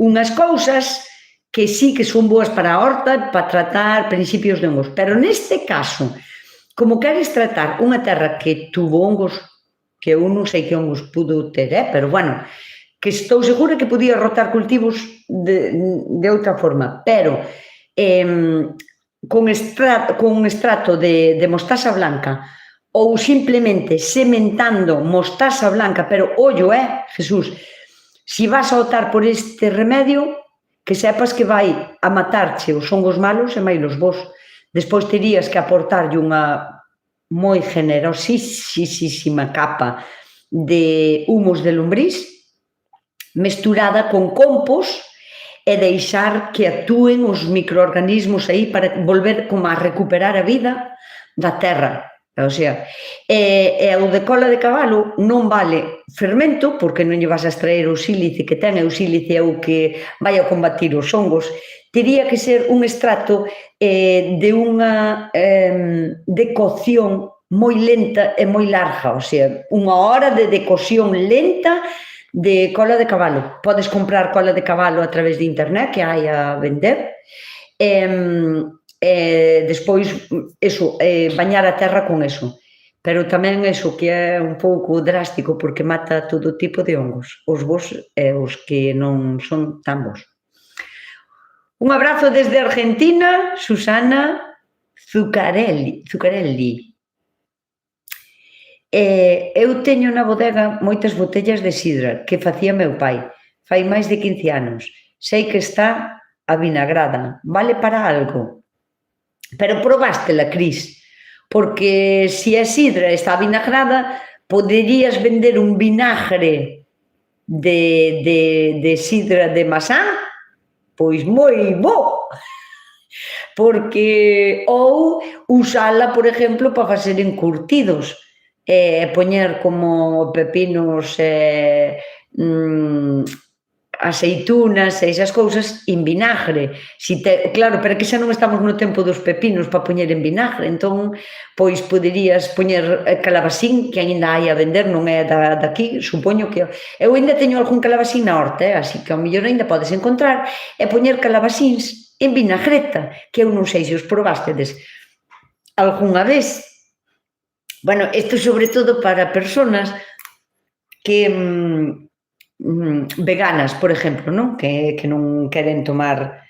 unhas cousas que sí que son boas para a horta, para tratar principios de hongos. Pero neste caso, como queres tratar unha terra que tuvo hongos, que eu non sei que hongos pudo ter, pero bueno, que estou segura que podía rotar cultivos de outra forma, pero con extracto de mostaza blanca ou simplemente sementando mostaza blanca, pero ollo, Jesús, si vas a optar por este remedio, que sepas que vai a matarche os hongos malos e máis os bos. Despois terías que aportarlle unha moi generosísima capa de humos de lombriz mesturada con compost e deixar que actúen os microorganismos aí para volver como a recuperar a vida da terra. O sea, e o de cola de cabalo non vale fermento, porque non lle vas a extraer o sílice que ten, e o sílice é o que vai a combatir os hongos. Tería que ser un extracto de unha decocción moi lenta e moi larga, o sea, unha hora de decocción lenta de cola de cabalo. Podes comprar cola de cabalo a través de internet, que hai a vender, despois bañar a terra con eso, pero tamén eso que é un pouco drástico porque mata todo tipo de hongos, os bos e os que non son tan bos. Un abrazo desde Argentina, Susana Zuccarelli. Eu teño na bodega moitas botellas de sidra que facía meu pai, fai máis de 15 anos. Sei que está avinagrada, vale para algo? Pero probástela, Cris, porque se a sidra está vinagrada, poderías vender un vinagre de sidra de masán, pois moi bo, porque ou usala, por exemplo, para facer encurtidos, poñer como pepinos, aceitunas e esas cousas en vinagre. Claro, pero que xa non estamos no tempo dos pepinos para poñer en vinagre, entón, pois poderías poñer calabacín, que aínda hai a vender, non é daqui, supoño que... Eu aínda teño algún calabacín na horta, así que ao mellor aínda podes encontrar, e poñer calabacíns en vinagreta, que eu non sei se os probástedes algunha vez. Bueno, isto sobre todo para persoas que... veganas, por exemplo, non? Que non queren tomar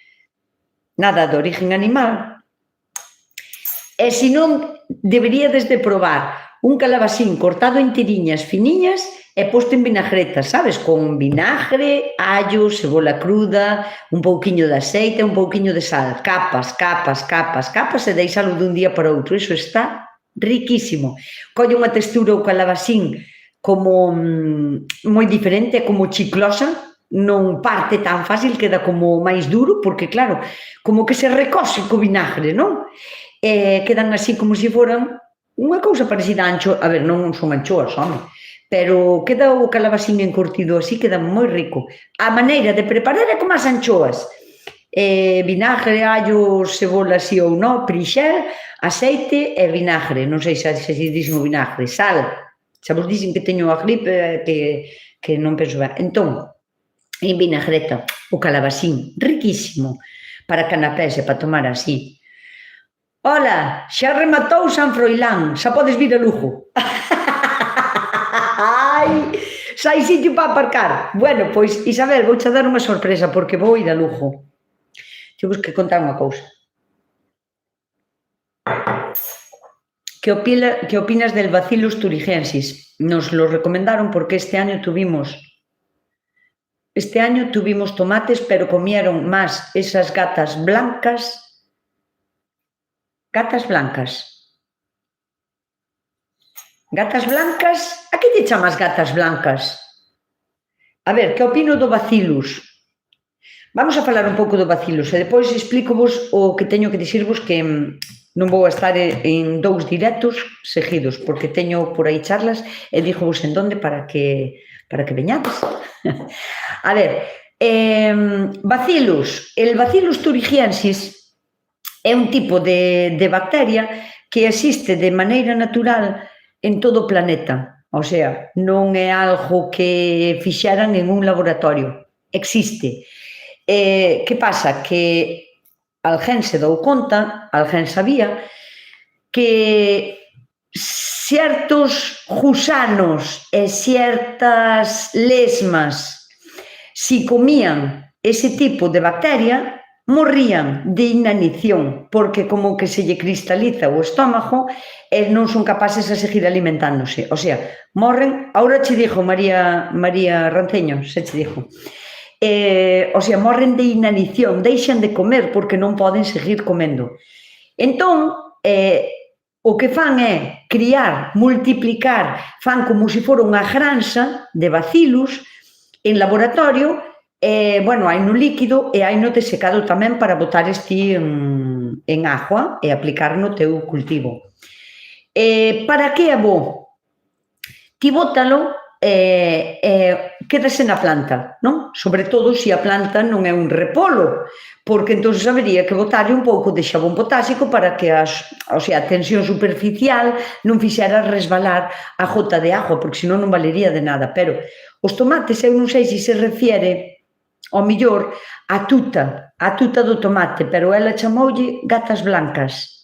nada de origen animal. E se non, deberíades de probar un calabacín cortado en tiriñas finiñas e posto en vinagreta, sabes? Con vinagre, allo, cebola cruda, un pouquiño de aceite, un pouquiño de sal, capas, e deixalo dun día para outro. Iso está riquísimo. Colle unha textura o calabacín como moi diferente, como chiclosa, non parte tan fácil, queda como máis duro, porque claro, como que se recose co vinagre, non? Quedan así como se foran unha cousa parecida a anchoa, a ver, non son anchoas, home, pero queda o calabacín encurtido así, queda moi rico. A maneira de preparar é como as anchoas, vinagre, allo, cebola, así ou non, perixel, aceite e vinagre, non sei se dixen o vinagre, sal. Xa vos dixen que teño a gripe, que non penso ben. Entón, en vinagreta, o calabacín, riquísimo, para canapés e para tomar así. Ola, xa rematou San Froilán, xa podes vir a Lugo. Ai, xa hai sitio para aparcar. Bueno, pois, Isabel, vouche dar unha sorpresa, porque vou ir a Lugo. Temos que contar unha cousa. Que opinas del Bacillus thuringiensis? Nos lo recomendaron porque este año tuvimos tomates, pero comieron más esas gatas blancas. Gatas blancas. Gatas blancas? A que te chamas gatas blancas? A ver, que opino do Bacillus? Vamos a falar un pouco do Bacillus e depois explícovos o que teño que dicirvos, que non vou a estar en 2 directos seguidos, porque teño por aí charlas e dígovos en donde para que veñades. A ver, Bacillus. El Bacillus thuringiensis é un tipo de bacteria que existe de maneira natural en todo o planeta. O sea, non é algo que fixeran en un laboratorio. Existe. Que pasa? Que alguén se dou conta, alguén sabía, que certos gusanos e certas lesmas, si comían ese tipo de bacteria, morrían de inanición, porque como que se lle cristaliza o estómago e non son capaces de seguir alimentándose. O sea, morren, ahora che dixo María Ranceño, se che dixo, o sea, morren de inanición, deixan de comer porque non poden seguir comendo. Entón, o que fan é criar, multiplicar, fan como se fora unha granxa de bacillus en laboratorio, bueno, hai no líquido e hai no desecado tamén para botar este en agua e aplicar no teu cultivo. Para que é bo? Ti bótalo, quédase na planta, non? Sobre todo se a planta non é un repolo, porque entón habería que botarlle un pouco de xabón potásico para que a tensión superficial non fixera resbalar a gota de agua, porque senón non valería de nada. Pero os tomates, eu non sei se se refiere ao millor a tuta do tomate, pero ela chamoulle gatas blancas.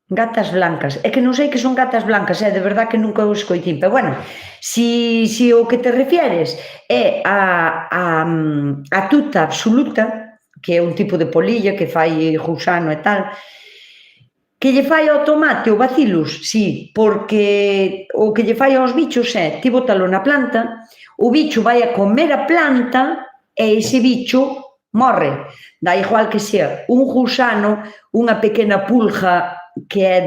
Gatas blancas. É que non sei que son gatas blancas, de verdad que nunca o escoitín. Pero bueno, si o que te refieres é a tuta absoluta, que é un tipo de polilla que fai gusano e tal, que lle fai ao tomate o Bacillus, sí, porque o que lle fai aos bichos é, ti bótalo na planta, o bicho vai a comer a planta e ese bicho morre. Dá igual que sea un gusano, unha pequena pulga que é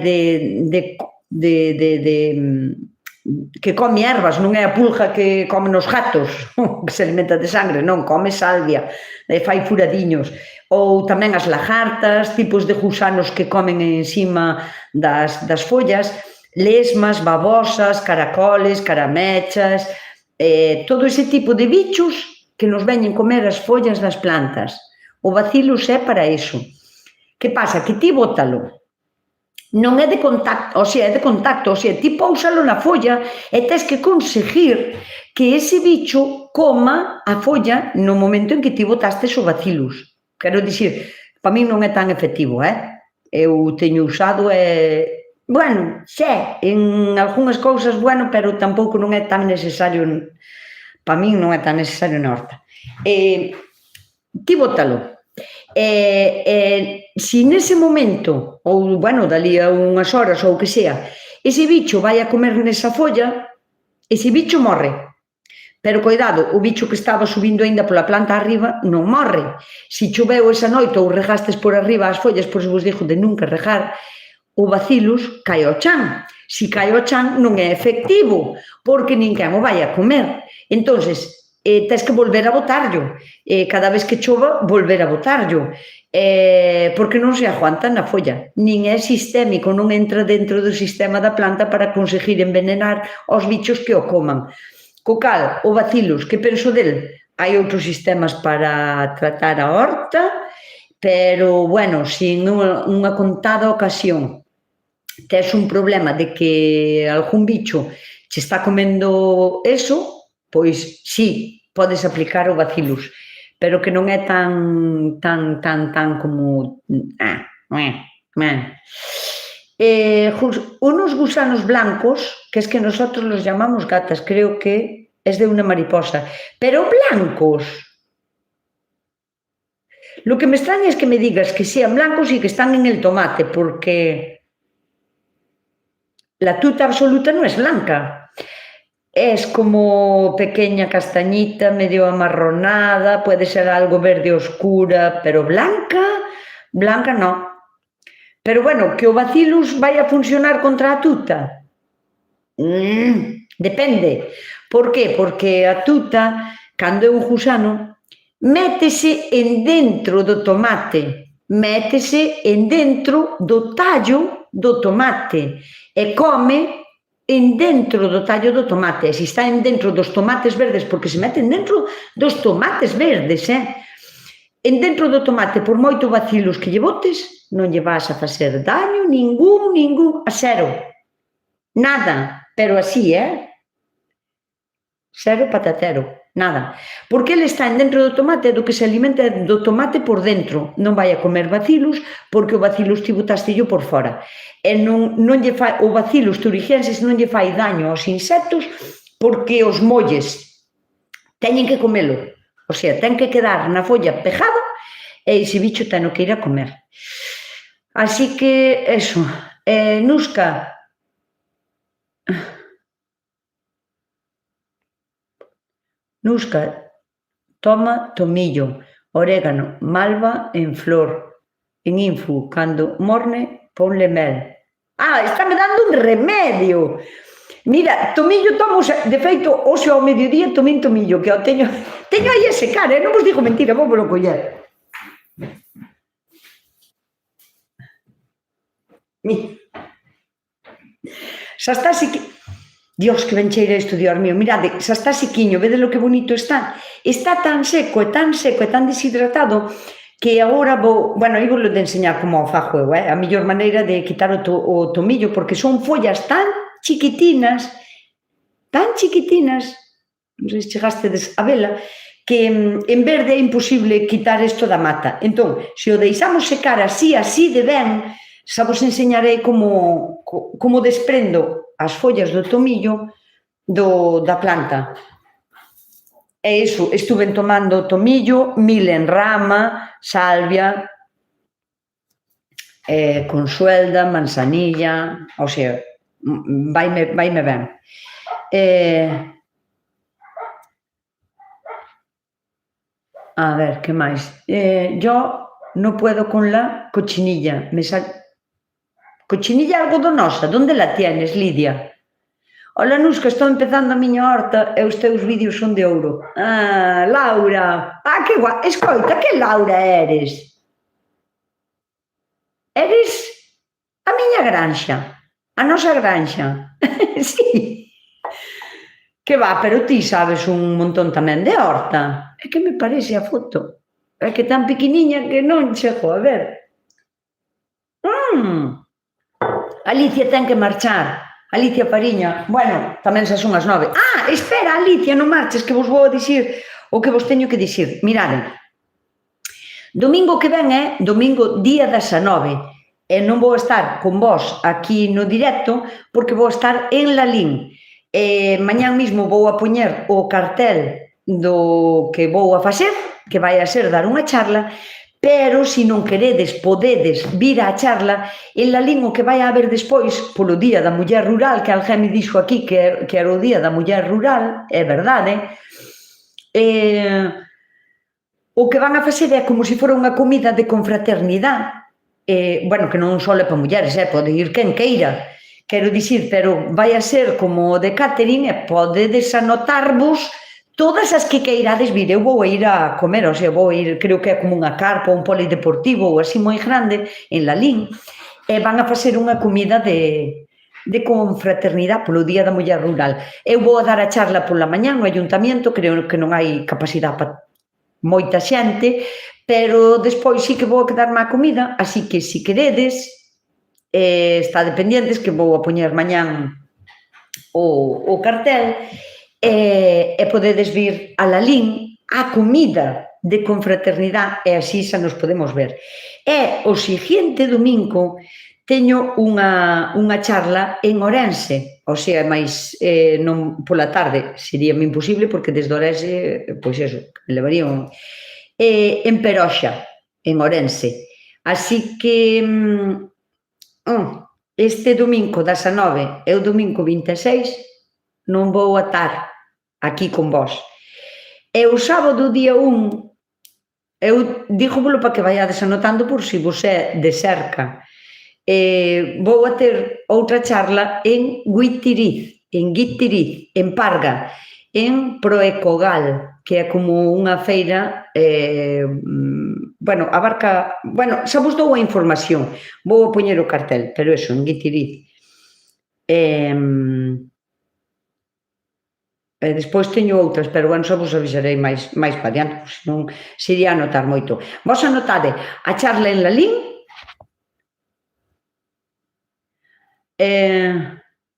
que come ervas, non é a pulga que come nos gatos, que se alimenta de sangre, non, come salvia, fai furadiños. Ou tamén as lagartas, tipos de gusanos que comen encima das follas, lesmas, babosas, caracoles, caramechas, todo ese tipo de bichos que nos veñen comer as follas das plantas. O Bacillus é para iso. Que pasa? Que ti bótalo, non é de contacto, é de contacto, ti póusalo na folla e tes que conseguir que ese bicho coma a folla no momento en que ti botastes o Bacillus. Quero dicir, para min non é tan efectivo, eu teño usado bueno, en algunhas cousas, bueno, pero tampouco non é tan necesario, para min non é tan necesario na horta. Ti bótalo. Si nese momento, ou, bueno, dali a unhas horas ou o que sea, ese bicho vai a comer nesa folla, ese bicho morre. Pero, coidado, o bicho que estaba subindo aínda pola planta arriba non morre. Si choveu esa noite ou regastes por arriba as follas, por se vos dixo de nunca regar, o Bacillus cae ao chan. Si cae ao chan non é efectivo, porque ninguén o vai a comer. Entonces, tens que volver a botarllo. Cada vez que chova, volver a botarllo. Porque non se aguanta na folla. Nin é sistémico, non entra dentro do sistema da planta para conseguir envenenar os bichos que o coman. Co cal, o Bacillus, que penso del? Hai outros sistemas para tratar a horta, pero, bueno, se en unha contada ocasión tes un problema de que algún bicho che está comendo eso, pois sí, podes aplicar o bacillus, pero que non é tan como... Unos gusanos blancos, que es que nosotros los llamamos gatas, creo que es de una mariposa, pero blancos. Lo que me extraña es que me digas que sean blancos y que están en el tomate, porque la tuta absoluta no es blanca. Es como pequeña castañita, medio amarronada, puede ser algo verde oscura, pero blanca, blanca no. Pero bueno, que o bacillus vai a funcionar contra a tuta? Depende. Por qué? Porque a tuta, cando é un gusano, métese en dentro do tomate, métese en dentro do tallo do tomate e come en dentro do tallo do tomate. E se está en dentro dos tomates verdes, porque se meten dentro dos tomates verdes, en dentro do tomate, por moito bacillus que lle botes, non lle vas a facer daño ningún, a cero. Nada, pero así, cero patatero, nada. Porque ele está en dentro do tomate, do que se alimenta do tomate por dentro. Non vai a comer bacillus, porque o bacillus ti botastillo por fora. E non lle fai, o bacillus thuringiensis non lle fai daño aos insectos porque os molles teñen que comelo. O sea, ten que quedar na folla pejado e ese bicho ten que ir a comer. Así que, eso. Nusca. Nusca, toma tomillo, orégano, malva en flor, en infu, cando morne, ponle mel. Está me dando un remedio. Mira, tomillo tomo, de feito, hoxe ao mediodía tomín tomillo, que o teño aí a secar, non vos digo mentira, vou volo coller. Xa está Dios, que ben cheira isto, Dios mío, mirade, xa está sequiño, vede lo que bonito está. Está tan seco e tan deshidratado que agora aí vou de enseñar como o fajo eu, a mellor maneira de quitar o tomillo, porque son follas tan chiquitinas, non sei se chegastedes a vela, que en verde é imposible quitar isto da mata. Entón, se o deixamos secar así de ben, xa vos enseñarei como desprendo as follas do tomillo da planta. E iso, estuve tomando tomillo, mil en rama, salvia, consuelda, manzanilla, o sea, vaime ben. A ver, que máis? Yo no puedo con la cochinilla. Cochinilla algodonosa, ¿dónde la tienes, Lidia? Hola, Nusca, estou empezando a miña horta e os teus vídeos son de ouro. Laura! Que guai! Escoita, que Laura eres? Eres a miña granxa, a nosa granxa. Sí. Que va, pero ti sabes un montón tamén de horta. É que me parece a foto. É que tan pequeniña que non chego a ver. Alicia ten que marchar. Alicia Pariña. Bueno, tamén xa son as 9. Espera, Alicia, non marches, que vos vou a dicir o que vos teño que dicir. Mirade, domingo que ven é domingo día 19 e non vou estar con vos aquí no directo porque vou estar en Lalín. Mañán mismo vou a poñer o cartel do que vou a facer, que vai a ser dar unha charla, pero se non queredes, podedes vir á charla, en Lalín o que vai a haber despois, polo Día da Muller Rural, que alguén me dixo aquí que era o Día da Muller Rural, é verdade, o que van a facer é como se fora unha comida de confraternidade, bueno, que non só é para mulleres, pode ir quen queira, quero dicir, pero vai a ser como de catering e podedes anotarvos todas as que queirades vir. Eu vou a ir a comer, o sea, vou a ir, creo que é como unha carpa, un polideportivo ou así moi grande, en Lalín, e van a facer unha comida de confraternidade polo Día da Muller Rural. Eu vou a dar a charla pola mañá no Ayuntamiento, creo que non hai capacidade para moita xente, pero despois sí que vou a quedarme a comida, así que se queredes, está dependientes que vou a poñer mañán o cartel, e podedes vir a Lalín a comida de confraternidade e así xa nos podemos ver. E o seguinte domingo teño unha charla en Ourense, o sea, máis non pola tarde, sería imposible porque desde Ourense, pois eso, me levarían en Peroxa, en Ourense. Así que este domingo das 9 e o domingo 26 non vou estar aquí con vós. E o sábado día 1, eu dígovolo para que vaiades anotando por si vos é de cerca, vou a ter outra charla en Guitiriz, en Parga, en Proecogal, que é como unha feira, abarca, xa vos dou a información, vou a poñer o cartel, pero eso, en Guitiriz. E despois teño outras, pero xa vos avisarei máis para adiante, senón sería anotar moito. Vos anotade a charla en Lalín,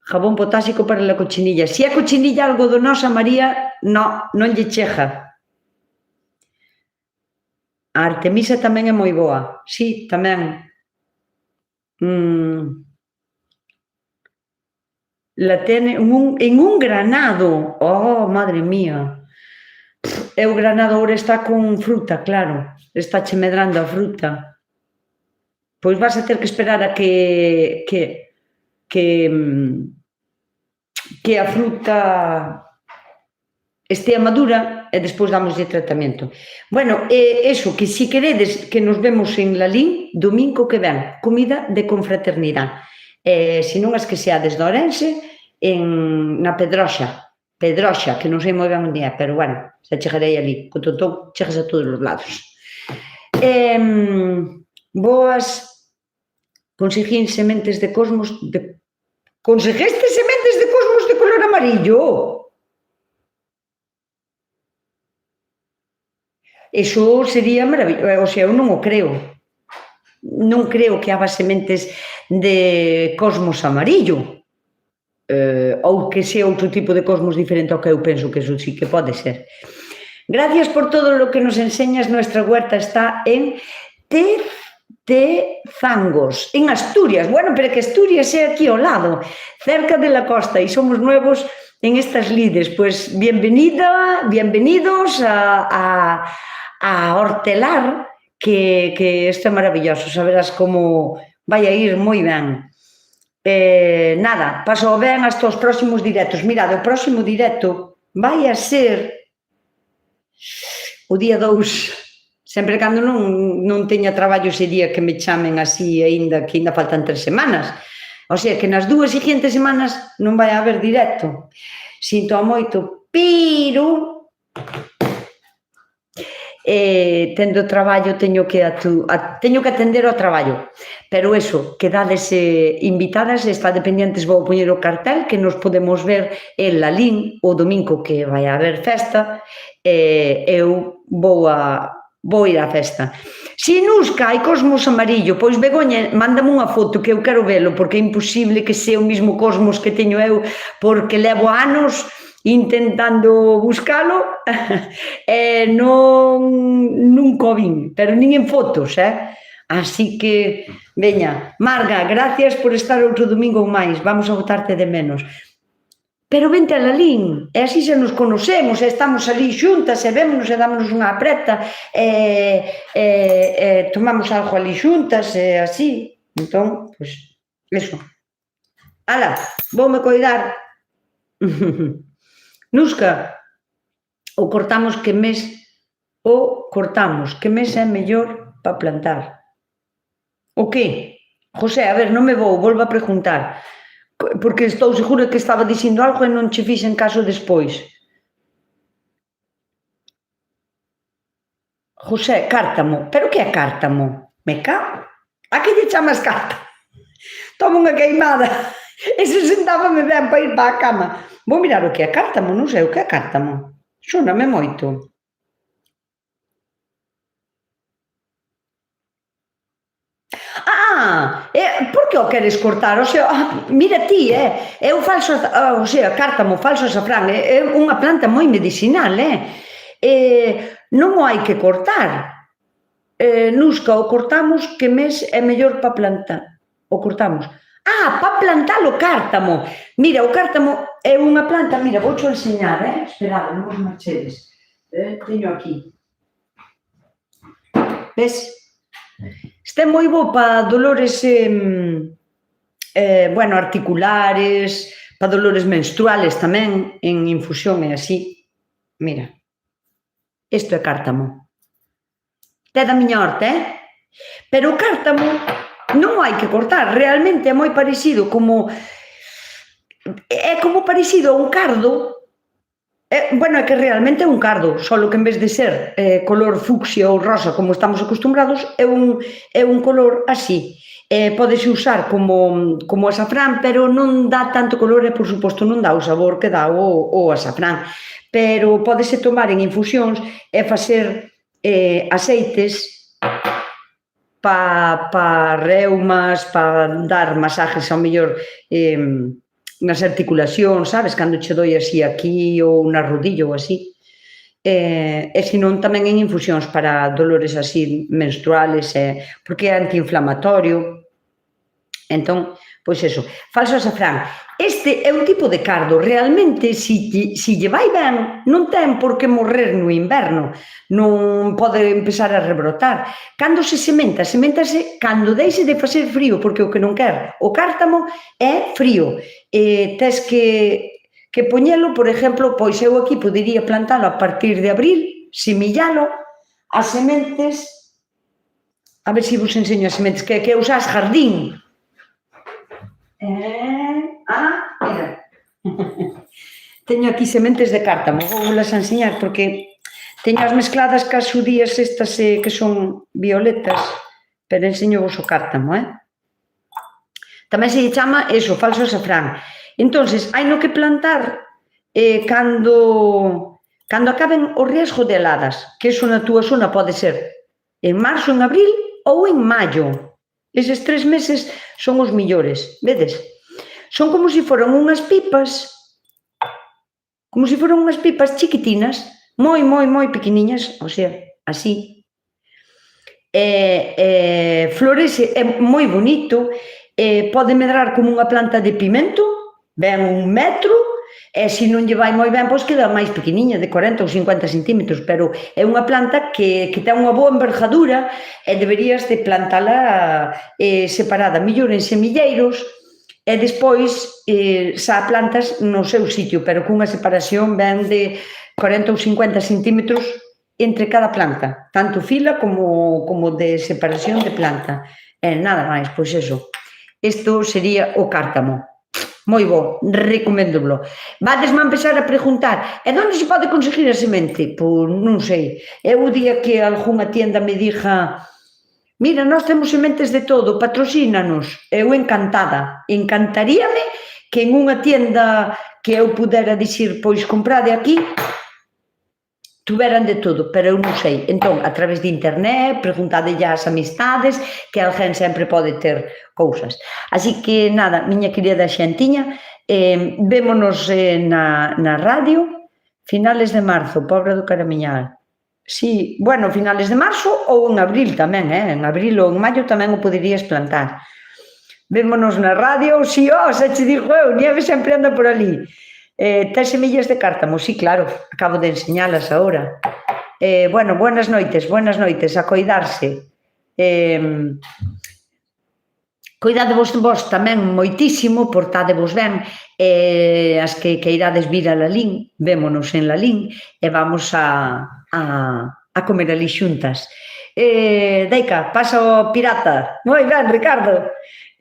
jabón potásico para a cochinilla. Se é cochinilla algodonosa, María, non lle chega. A Artemisa tamén é moi boa. Sí, tamén. La ten en un granado. Oh, madre mía. E o granado ahora está con fruta, claro. Está che medrando a fruta. Pois vas a ter que esperar a que a fruta estea madura e despois damoslle tratamento. Bueno, eso, que si queredes que nos vemos en Lalín, domingo que ven, comida de confraternidade. Se non as que seades de Ourense, na Pedroxa, que non sei moi ben onde é, pero bueno, xa chegarei ali, co tontón chegas a todos os lados. Boas, conseguín sementes de cosmos, conseguiste sementes de cosmos de color amarillo? Eso sería maravilloso, o sea, eu non o creo. Non creo que haga sementes de cosmos amarillo, ou que sea outro tipo de cosmos diferente ao que eu penso que eso sí que pode ser. Gracias por todo lo que nos enseñas. Nuestra huerta está en Tezangos, en Asturias. Bueno, pero que Asturias é aquí ao lado, cerca de la costa, e somos nuevos en estas lides. Pues bienvenidos a Hortelar, que isto é maravilloso, saberás como vai a ir moi ben. Nada, paso ben hasta os próximos directos. Mirad, o próximo directo vai a ser o día 2, sempre cando non teña traballo ese día que me chamen así, que ainda faltan 3 semanas. O sea, que nas 2 seguintes semanas non vai haber directo. Sinto moito, pero tendo traballo teño que atender ao traballo, pero eso, quedades invitadas, está dependientes, vou poñer o cartel que nos podemos ver en Lalín o domingo que vai haber festa, eu vou ir á festa. Si Nusca hai cosmos amarillo, pois Begoña, mándame unha foto que eu quero velo, porque é imposible que sea o mismo cosmos que teño eu, porque levo anos intentando buscalo e nunca o vin, pero nin en fotos, Así que, veña, Marga, gracias por estar outro domingo máis, vamos a botarte de menos. Pero vente a Lalín, e así se nos conocemos, e estamos ali xuntas, e vémonos e dámonos unha apreta, e tomamos algo ali xuntas, e así. Entón, pois, eso. Ala, voume coidar. Nusca, ou cortamos que mes é mellor para plantar. O que? José, a ver, non me volvo a preguntar, porque estou segura que estaba dicindo algo e non che fixen caso despois. José, cártamo. Pero que é cártamo? Me cago. A que lle chamas cártamo? Toma unha queimada. Ese sentábame ben para ir para a cama. Vou mirar o que é cártamo, non sei o que é cártamo. Xóname moito. Por que o queres cortar? O sea, mira ti, é o falso, o sea, cártamo, falso azafrán, é unha planta moi medicinal, non o hai que cortar. Nusca o cortamos, que mes é mellor para plantar? O cortamos. Para plantar o cártamo. Mira, o cártamo é unha planta, mira, voucho enseñar, esperad, non vos marchedes. Teño aquí. Ves? Este é moi bo para dolores, bueno, articulares, para dolores menstruales tamén, en infusión e así. Mira, isto é cártamo. É da miña horta, pero o cártamo non o hai que cortar, realmente é moi parecido como parecido a un cardo. Bueno, é que realmente é un cardo, só que en vez de ser color fucsia ou rosa como estamos acostumbrados, é un color así. Pódese usar como azafrán, pero non dá tanto color e, por suposto, non dá o sabor que dá o azafrán. Pero pódese tomar en infusións e facer aceites para reumas, para dar masajes ao mellor nas articulacións, sabes, cando che doi así aquí ou na rodilla ou así. E senón tamén en infusións para dolores así menstruales, porque é antiinflamatorio. Entón, pois eso, falso azafrán. Este é un tipo de cardo, realmente, se lle vai ben, non ten por que morrer no inverno, non pode empezar a rebrotar. Cando se sementa, seméntase cando deixe de facer frío, porque o que non quer o cártamo é frío. Tes que poñelo, por exemplo, pois eu aquí podería plantalo a partir de abril, semillalo, as sementes, a ver se vos enseño as sementes, que usas jardín. Mira, teño aquí sementes de cártamo, voulas enseñar porque teño as mezcladas cas xudías estas que son violetas, pero enseño vos o cártamo, Tamén se lle chama eso, falso azafrán. Entonces, hai no que plantar cando acaben o riesgo de heladas, que eso na túa zona pode ser en marzo, en abril ou en maio. Eses 3 meses son os millores, vedes? Son como se foran unhas pipas, chiquitinas, moi, moi, moi pequeniñas, o sea, así. Florece, é moi bonito, pode medrar como unha planta de pimento, ben 1 metro, e se non lle vai moi ben, pois queda máis pequeniña, de 40 ou 50 centímetros, pero é unha planta que ten unha boa envergadura e deberías de plantala separada, mellor en semilleiros, e despois xa plantas no seu sitio, pero cunha separación ben de 40 ou 50 centímetros entre cada planta, tanto fila como de separación de planta. E nada máis, pois eso. Isto sería o cártamo. Moi bo, recoméndolo. Vadesme a empezar a preguntar, onde se pode conseguir a semente? Pois non sei. Eu o día que algunha tienda me diga, mira, nós temos sementes de todo, patrocínanos. Eu encantada. Encantaríame que en unha tienda que eu pudera dicir, pois comprade aquí, tuveran de todo, pero eu non sei. Entón, a través de internet, preguntadelle ás amistades, que alguén sempre pode ter cousas. Así que, nada, miña querida xentiña, vémonos na radio, finales de marzo, Pobra do Caramiñal. Sí, bueno, finales de marzo ou en abril tamén, en abril ou en maio tamén o poderías plantar. Vémonos na radio, sí, xa che digo eu, Nieve sempre anda por ali. Tes semillas de cártamo? Sí, claro, acabo de enseñalas agora. Bueno, buenas noites, a coidarse. Coidadevos vos tamén moitísimo, portadevos ben, as que irades vir a Lalín, vémonos en Lalín, e vamos a comer ali xuntas. Deica, pasa o pirata. Moi ben, Ricardo.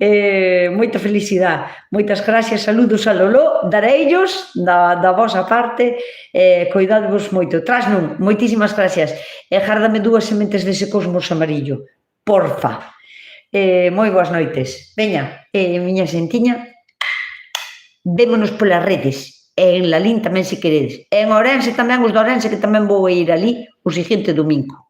Moita felicidade, moitas gracias, saludos a Lolo, dareillos da vosa parte, coidadevos moito. Tras non, moitísimas gracias, e járdame 2 sementes dese cosmos amarillo, porfa. Moi boas noites. Veña, miña xentiña, vémonos polas redes, en Lalín tamén se queredes, en Ourense tamén, os de Ourense, que tamén vou ir ali o seguinte domingo.